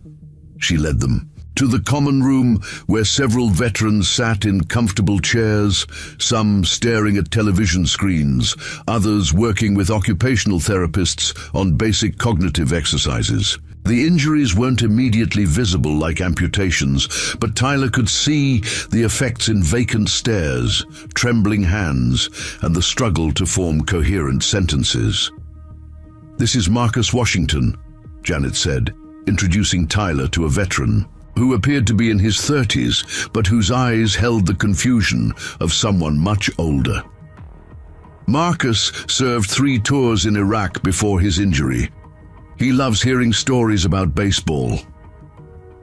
She led them to the common room where several veterans sat in comfortable chairs, some staring at television screens, others working with occupational therapists on basic cognitive exercises. The injuries weren't immediately visible like amputations, but Tyler could see the effects in vacant stares, trembling hands, and the struggle to form coherent sentences. "This is Marcus Washington," Janet said, introducing Tyler to a veteran who appeared to be in his 30s, but whose eyes held the confusion of someone much older. Marcus served 3 tours in Iraq before his injury. He loves hearing stories about baseball.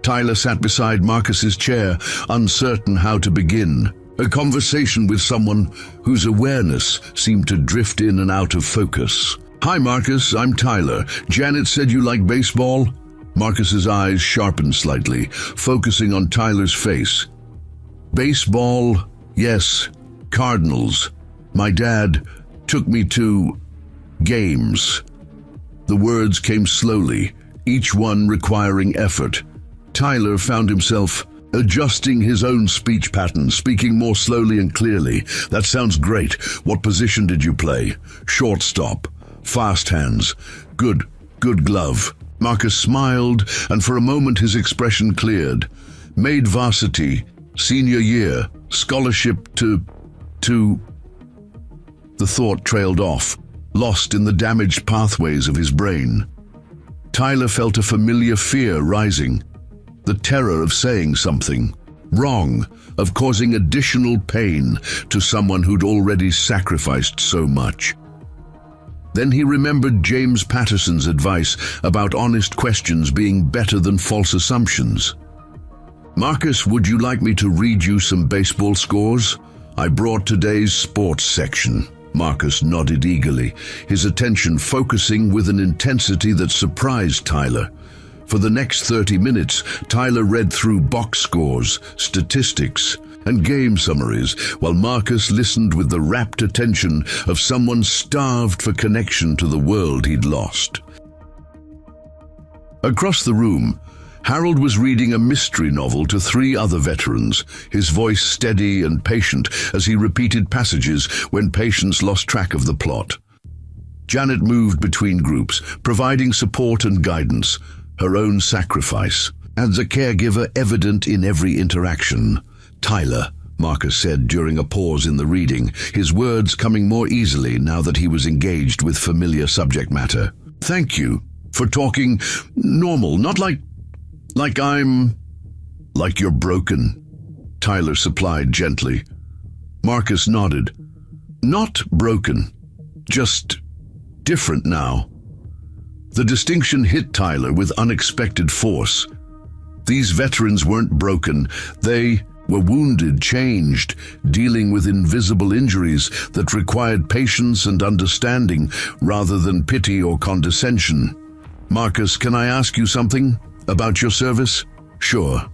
Tyler sat beside Marcus's chair, uncertain how to begin. A conversation with someone whose awareness seemed to drift in and out of focus. "Hi, Marcus, I'm Tyler. Janet said you like baseball?" Marcus's eyes sharpened slightly, focusing on Tyler's face. "Baseball? Yes. Cardinals. My dad took me to games." The words came slowly, each one requiring effort. Tyler found himself adjusting his own speech pattern, speaking more slowly and clearly. "That sounds great. What position did you play?" "Shortstop. Fast hands. Good glove." Marcus smiled, and for a moment his expression cleared. "Made varsity. Senior year. Scholarship to... The thought trailed off, lost in the damaged pathways of his brain. Tyler felt a familiar fear rising. The terror of saying something wrong, of causing additional pain to someone who'd already sacrificed so much. Then he remembered James Patterson's advice about honest questions being better than false assumptions. "Marcus, would you like me to read you some baseball scores? I brought today's sports section." Marcus nodded eagerly, his attention focusing with an intensity that surprised Tyler. For the next 30 minutes, Tyler read through box scores, statistics, and game summaries, while Marcus listened with the rapt attention of someone starved for connection to the world he'd lost. Across the room, Harold was reading a mystery novel to 3 other veterans, his voice steady and patient as he repeated passages when Patience lost track of the plot. Janet moved between groups, providing support and guidance, her own sacrifice, as a caregiver evident in every interaction. "Tyler," Marcus said during a pause in the reading, his words coming more easily now that he was engaged with familiar subject matter. "Thank you for talking normal, not like you're broken," Tyler supplied gently. Marcus nodded. "Not broken, just different now." The distinction hit Tyler with unexpected force. These veterans weren't broken. They were wounded, changed, dealing with invisible injuries that required patience and understanding rather than pity or condescension. "Marcus, can I ask you something about your service?" "Sure.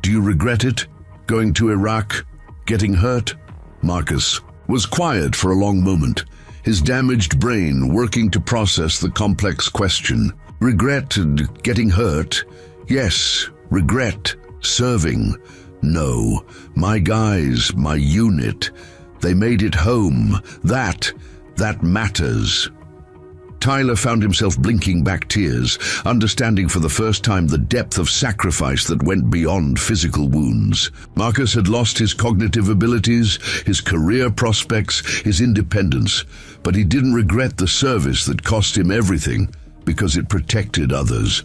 Do you regret it? Going to Iraq? Getting hurt?" Marcus was quiet for a long moment, his damaged brain working to process the complex question. "Regret getting hurt? Yes. Regret serving? No. My guys, my unit, they made it home. That matters." Tyler found himself blinking back tears, understanding for the first time the depth of sacrifice that went beyond physical wounds. Marcus had lost his cognitive abilities, his career prospects, his independence, but he didn't regret the service that cost him everything because it protected others.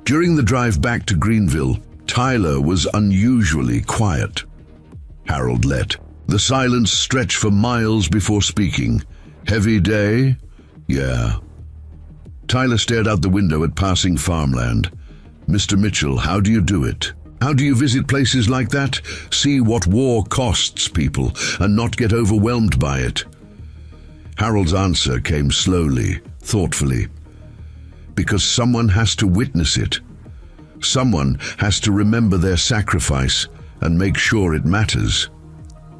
During the drive back to Greenville, Tyler was unusually quiet. Harold let the silence stretch for miles before speaking. "Heavy day?" "Yeah." Tyler stared out the window at passing farmland. "Mr. Mitchell, how do you do it? How do you visit places like that, see what war costs people, and not get overwhelmed by it?" Harold's answer came slowly, thoughtfully. "Because someone has to witness it. Someone has to remember their sacrifice and make sure it matters.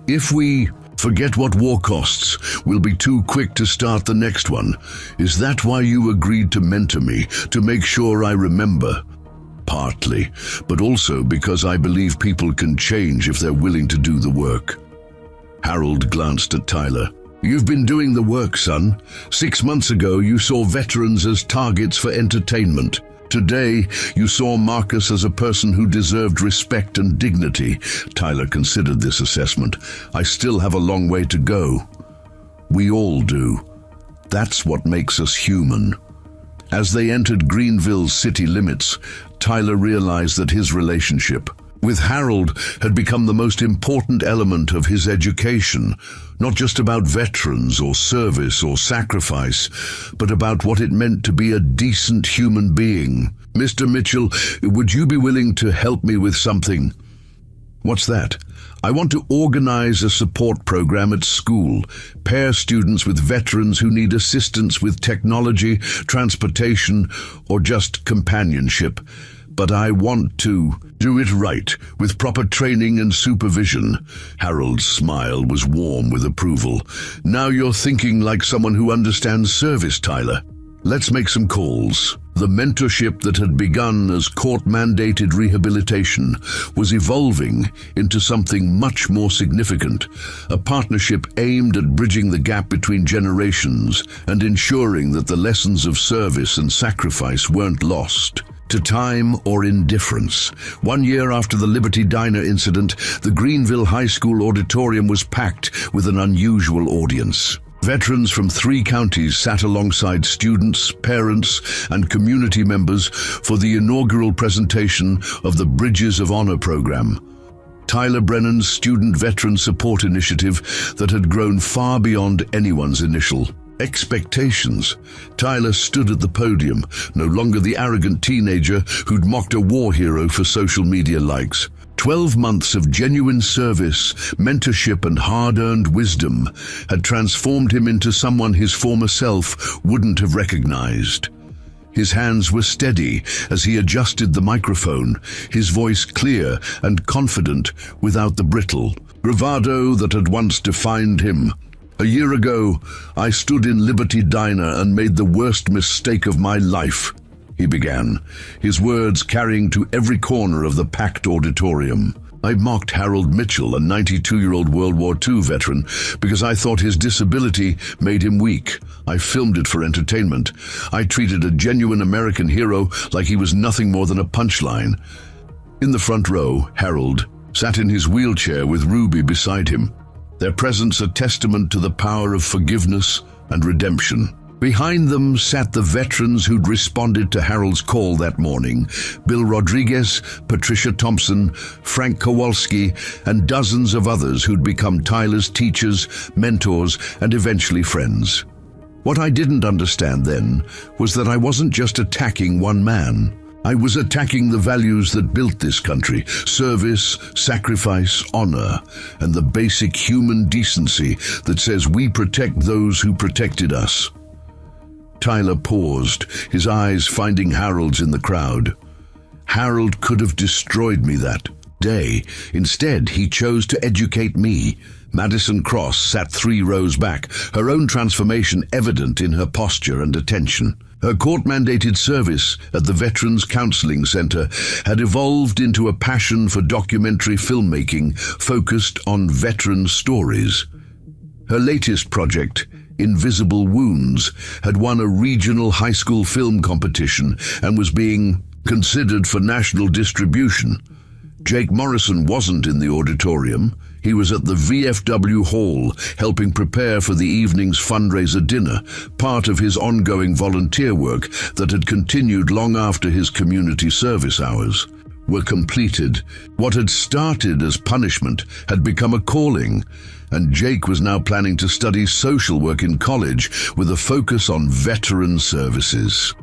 If we forget what war costs, we'll be too quick to start the next one. Is that why you agreed to mentor me, to make sure I remember?" "Partly, but also because I believe people can change if they're willing to do the work." Harold glanced at Tyler. "You've been doing the work, son. 6 months ago, you saw veterans as targets for entertainment. Today, you saw Marcus as a person who deserved respect and dignity." Tyler considered this assessment. "I still have a long way to go. We all do. That's what makes us human." As they entered Greenville's city limits, Tyler realized that his relationship with Harold had become the most important element of his education, not just about veterans or service or sacrifice, but about what it meant to be a decent human being. "Mr. Mitchell, would you be willing to help me with something?" "What's that?" I want to organize a support program at school, pair students with veterans who need assistance with technology, transportation, or just companionship. But I want to do it right, with proper training and supervision. Harold's smile was warm with approval. Now you're thinking like someone who understands service, Tyler. Let's make some calls. The mentorship that had begun as court-mandated rehabilitation was evolving into something much more significant, a partnership aimed at bridging the gap between generations and ensuring that the lessons of service and sacrifice weren't lost to time or indifference. 1 year after the Liberty Diner incident, the Greenville High School auditorium was packed with an unusual audience. Veterans from 3 counties sat alongside students, parents, and community members for the inaugural presentation of the Bridges of Honor program, Tyler Brennan's student veteran support initiative that had grown far beyond anyone's initial expectations. Tyler stood at the podium, no longer the arrogant teenager who'd mocked a war hero for social media likes. 12 months of genuine service, mentorship, and hard-earned wisdom had transformed him into someone his former self wouldn't have recognized. His hands were steady as he adjusted the microphone, his voice clear and confident without the brittle bravado that had once defined him. A year ago, I stood in Liberty Diner and made the worst mistake of my life, he began, his words carrying to every corner of the packed auditorium. I mocked Harold Mitchell, a 92-year-old World War II veteran, because I thought his disability made him weak. I filmed it for entertainment. I treated a genuine American hero like he was nothing more than a punchline. In the front row, Harold sat in his wheelchair with Ruby beside him, their presence a testament to the power of forgiveness and redemption. Behind them sat the veterans who'd responded to Harold's call that morning: Bill Rodriguez, Patricia Thompson, Frank Kowalski, and dozens of others who'd become Tyler's teachers, mentors, and eventually friends. What I didn't understand then was that I wasn't just attacking one man. I was attacking the values that built this country: service, sacrifice, honor, and the basic human decency that says we protect those who protected us. Tyler paused, his eyes finding Harold's in the crowd. Harold could have destroyed me that day. Instead, he chose to educate me. Madison Cross sat 3 rows back, her own transformation evident in her posture and attention. Her court-mandated service at the Veterans Counseling Center had evolved into a passion for documentary filmmaking focused on veteran stories. Her latest project, Invisible Wounds, had won a regional high school film competition and was being considered for national distribution. Jake Morrison wasn't in the auditorium. He was at the VFW Hall, helping prepare for the evening's fundraiser dinner, part of his ongoing volunteer work that had continued long after his community service hours were completed. What had started as punishment had become a calling, and Jake was now planning to study social work in college with a focus on veteran services.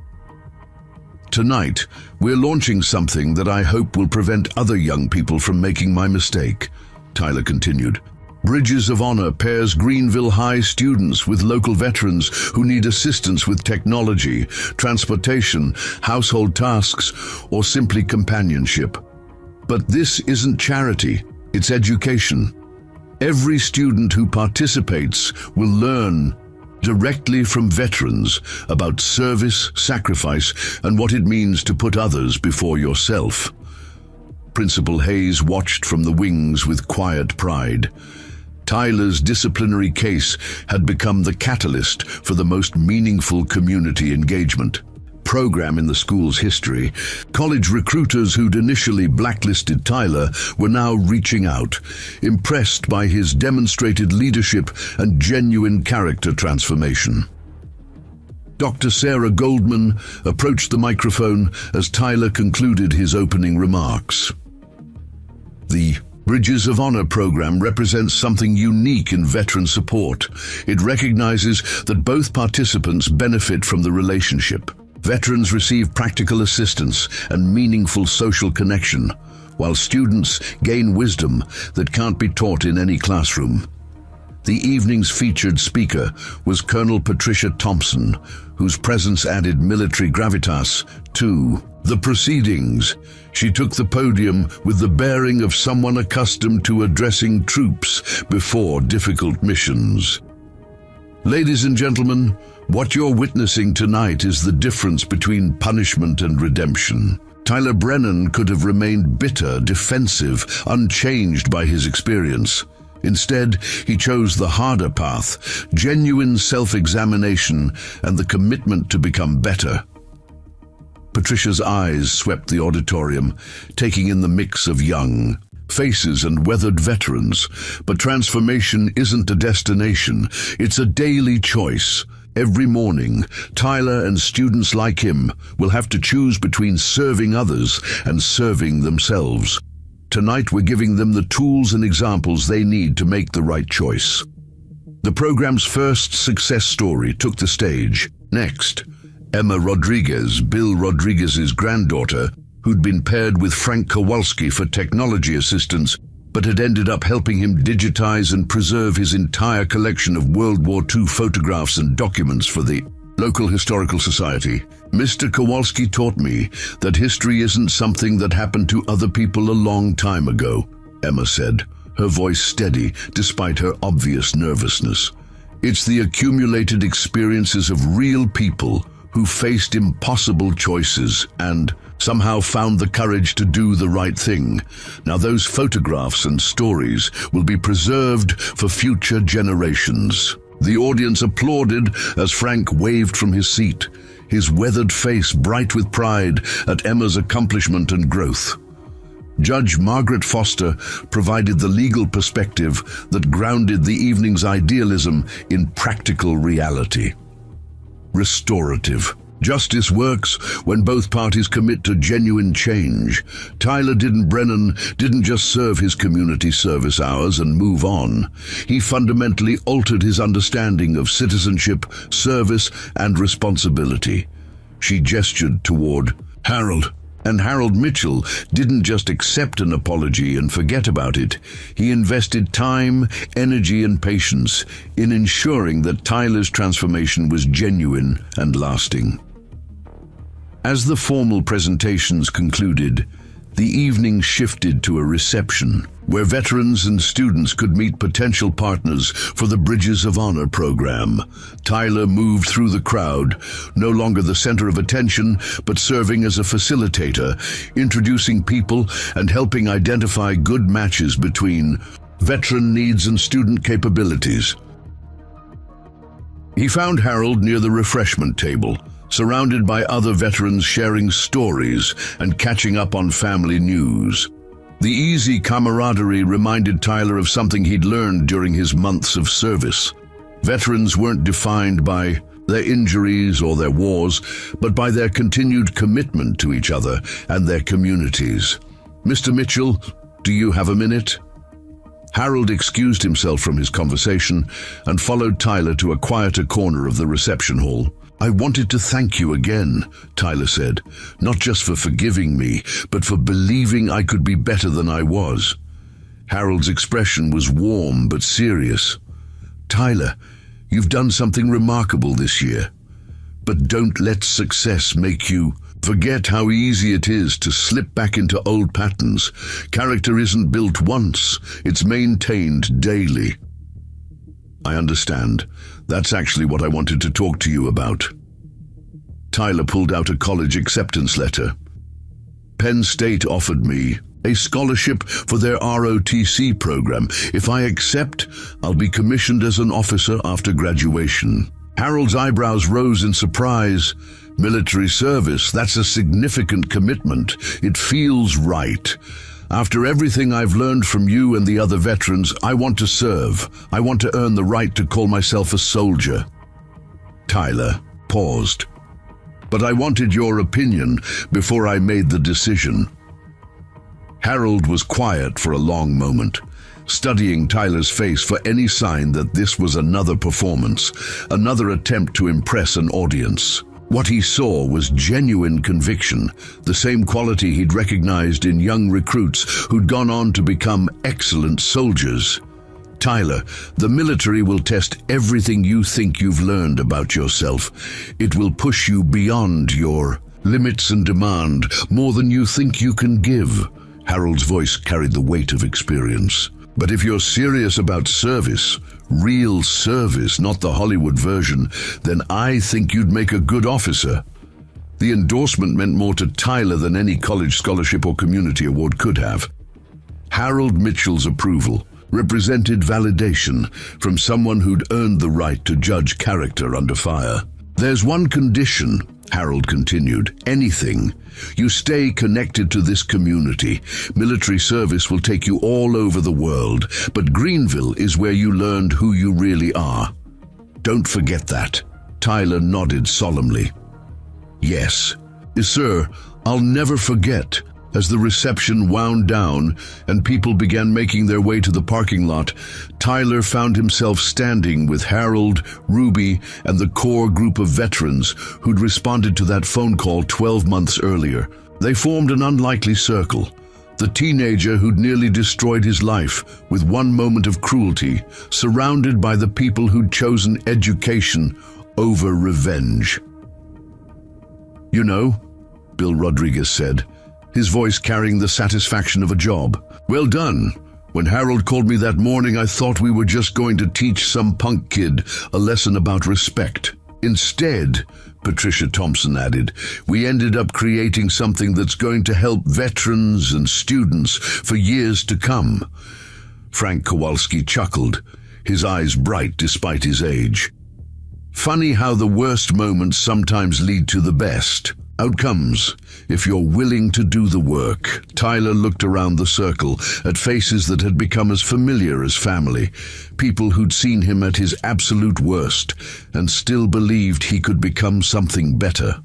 Tonight, we're launching something that I hope will prevent other young people from making my mistake, Tyler continued. Bridges of Honor pairs Greenville High students with local veterans who need assistance with technology, transportation, household tasks, or simply companionship. But this isn't charity, it's education. Every student who participates will learn directly from veterans about service, sacrifice, and what it means to put others before yourself. Principal Hayes watched from the wings with quiet pride. Tyler's disciplinary case had become the catalyst for the most meaningful community engagement program in the school's history. College recruiters who'd initially blacklisted Tyler were now reaching out, impressed by his demonstrated leadership and genuine character transformation. Dr. Sarah Goldman approached the microphone as Tyler concluded his opening remarks. The Bridges of Honor program represents something unique in veteran support. It recognizes that both participants benefit from the relationship. Veterans receive practical assistance and meaningful social connection, while students gain wisdom that can't be taught in any classroom. The evening's featured speaker was Colonel Patricia Thompson, whose presence added military gravitas to the proceedings. She took the podium with the bearing of someone accustomed to addressing troops before difficult missions. Ladies and gentlemen, what you're witnessing tonight is the difference between punishment and redemption. Tyler Brennan could have remained bitter, defensive, unchanged by his experience. Instead, he chose the harder path, genuine self-examination and the commitment to become better. Patricia's eyes swept the auditorium, taking in the mix of young faces and weathered veterans. But transformation isn't a destination, it's a daily choice. Every morning, Tyler and students like him will have to choose between serving others and serving themselves. Tonight we're giving them the tools and examples they need to make the right choice. The program's first success story took the stage. Next, Emma Rodriguez, Bill Rodriguez's granddaughter, who'd been paired with Frank Kowalski for technology assistance, but had ended up helping him digitize and preserve his entire collection of World War II photographs and documents for the local historical society. Mr. Kowalski taught me that history isn't something that happened to other people a long time ago, Emma said, her voice steady despite her obvious nervousness. It's the accumulated experiences of real people who faced impossible choices and somehow found the courage to do the right thing. Now those photographs and stories will be preserved for future generations. The audience applauded as Frank waved from his seat, his weathered face bright with pride at Emma's accomplishment and growth. Judge Margaret Foster provided the legal perspective that grounded the evening's idealism in practical reality. Restorative justice works when both parties commit to genuine change. Tyler Brennan didn't just serve his community service hours and move on. He fundamentally altered his understanding of citizenship, service, and responsibility. She gestured toward Harold. And Harold Mitchell didn't just accept an apology and forget about it. He invested time, energy, and patience in ensuring that Tyler's transformation was genuine and lasting. As the formal presentations concluded, the evening shifted to a reception where veterans and students could meet potential partners for the Bridges of Honor program. Tyler moved through the crowd, no longer the center of attention, but serving as a facilitator, introducing people and helping identify good matches between veteran needs and student capabilities. He found Harold near the refreshment table, surrounded by other veterans sharing stories and catching up on family news. The easy camaraderie reminded Tyler of something he'd learned during his months of service. Veterans weren't defined by their injuries or their wars, but by their continued commitment to each other and their communities. Mr. Mitchell, do you have a minute? Harold excused himself from his conversation and followed Tyler to a quieter corner of the reception hall. I wanted to thank you again, Tyler said, not just for forgiving me, but for believing I could be better than I was. Harold's expression was warm but serious. Tyler, you've done something remarkable this year, but don't let success make you forget how easy it is to slip back into old patterns. Character isn't built once, it's maintained daily. I understand. That's actually what I wanted to talk to you about. Tyler pulled out a college acceptance letter. Penn State offered me a scholarship for their ROTC program. If I accept, I'll be commissioned as an officer after graduation. Harold's eyebrows rose in surprise. Military service, that's a significant commitment. It feels right. After everything I've learned from you and the other veterans, I want to serve. I want to earn the right to call myself a soldier. Tyler paused. But I wanted your opinion before I made the decision. Harold was quiet for a long moment, studying Tyler's face for any sign that this was another performance, another attempt to impress an audience. What he saw was genuine conviction, the same quality he'd recognized in young recruits who'd gone on to become excellent soldiers. Tyler, the military will test everything you think you've learned about yourself. It will push you beyond your limits and demand more than you think you can give. Harold's voice carried the weight of experience. But if you're serious about service, real service, not the Hollywood version, then I think you'd make a good officer. The endorsement meant more to Tyler than any college scholarship or community award could have. Harold Mitchell's approval represented validation from someone who'd earned the right to judge character under fire. There's one condition, Harold continued, anything. You stay connected to this community. Military service will take you all over the world, but Greenville is where you learned who you really are. Don't forget that. Tyler nodded solemnly. Yes, sir, I'll never forget. As the reception wound down and people began making their way to the parking lot, Tyler found himself standing with Harold, Ruby, and the core group of veterans who'd responded to that phone call 12 months earlier. They formed an unlikely circle. The teenager who'd nearly destroyed his life with one moment of cruelty, surrounded by the people who'd chosen education over revenge. You know, Bill Rodriguez said, his voice carrying the satisfaction of a job. Well done. When Harold called me that morning, I thought we were just going to teach some punk kid a lesson about respect. Instead, Patricia Thompson added, we ended up creating something that's going to help veterans and students for years to come. Frank Kowalski chuckled, his eyes bright despite his age. Funny how the worst moments sometimes lead to the best outcomes, if you're willing to do the work. Tyler looked around the circle at faces that had become as familiar as family, people who'd seen him at his absolute worst and still believed he could become something better.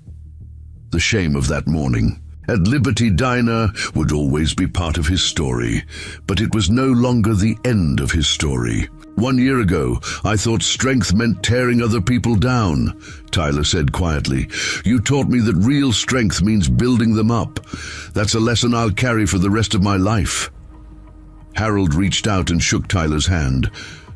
The shame of that morning at Liberty Diner would always be part of his story, but it was no longer the end of his story. 1 year ago, I thought strength meant tearing other people down, Tyler said quietly. You taught me that real strength means building them up. That's a lesson I'll carry for the rest of my life. Harold reached out and shook Tyler's hand.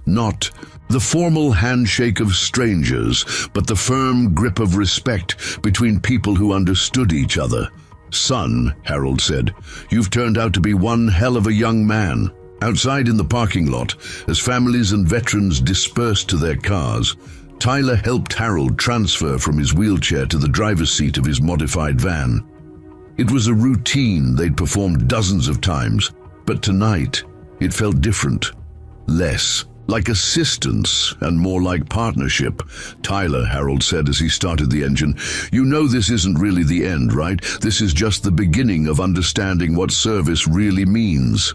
Not the formal handshake of strangers, but the firm grip of respect between people who understood each other. Son, Harold said, you've turned out to be one hell of a young man. Outside in the parking lot, as families and veterans dispersed to their cars, Tyler helped Harold transfer from his wheelchair to the driver's seat of his modified van. It was a routine they'd performed dozens of times, but tonight it felt different. Less like assistance and more like partnership. Tyler, Harold said as he started the engine, you know this isn't really the end, right? This is just the beginning of understanding what service really means.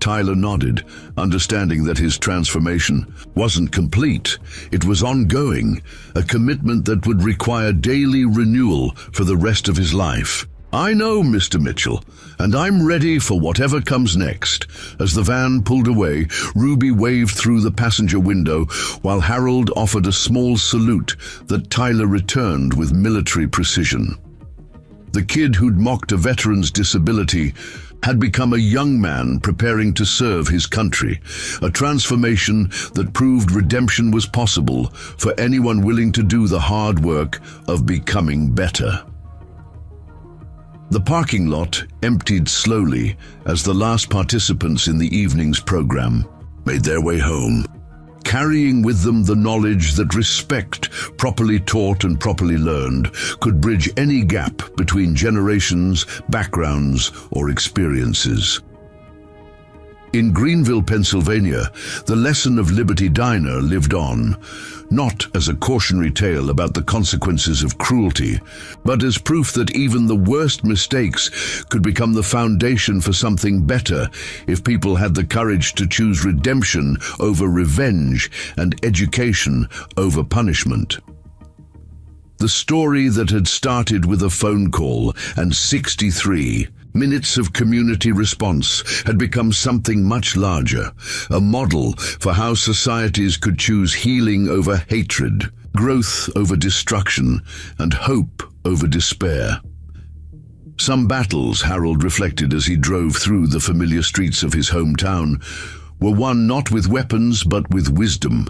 Tyler nodded, understanding that his transformation wasn't complete. It was ongoing, a commitment that would require daily renewal for the rest of his life. I know, Mr. Mitchell, and I'm ready for whatever comes next. As the van pulled away, Ruby waved through the passenger window while Harold offered a small salute that Tyler returned with military precision. The kid who'd mocked a veteran's disability had become a young man preparing to serve his country, a transformation that proved redemption was possible for anyone willing to do the hard work of becoming better. The parking lot emptied slowly as the last participants in the evening's program made their way home, carrying with them the knowledge that respect, properly taught and properly learned, could bridge any gap between generations, backgrounds, or experiences. In Greenville, Pennsylvania, the lesson of Liberty Diner lived on, not as a cautionary tale about the consequences of cruelty, but as proof that even the worst mistakes could become the foundation for something better if people had the courage to choose redemption over revenge and education over punishment. The story that had started with a phone call and 63 minutes of community response had become something much larger, a model for how societies could choose healing over hatred, growth over destruction, and hope over despair. Some battles, Harold reflected as he drove through the familiar streets of his hometown, were won not with weapons but with wisdom,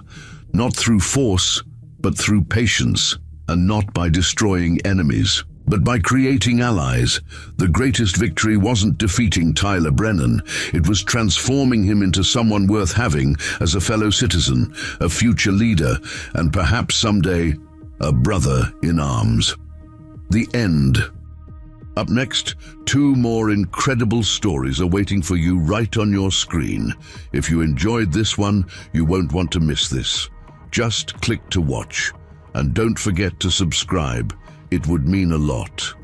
not through force but through patience, and not by destroying enemies, but by creating allies. The greatest victory wasn't defeating Tyler Brennan, it was transforming him into someone worth having as a fellow citizen, a future leader, and perhaps someday, a brother in arms. The end. Up next, 2 more incredible stories are waiting for you right on your screen. If you enjoyed this one, you won't want to miss this. Just click to watch. And don't forget to subscribe. It would mean a lot.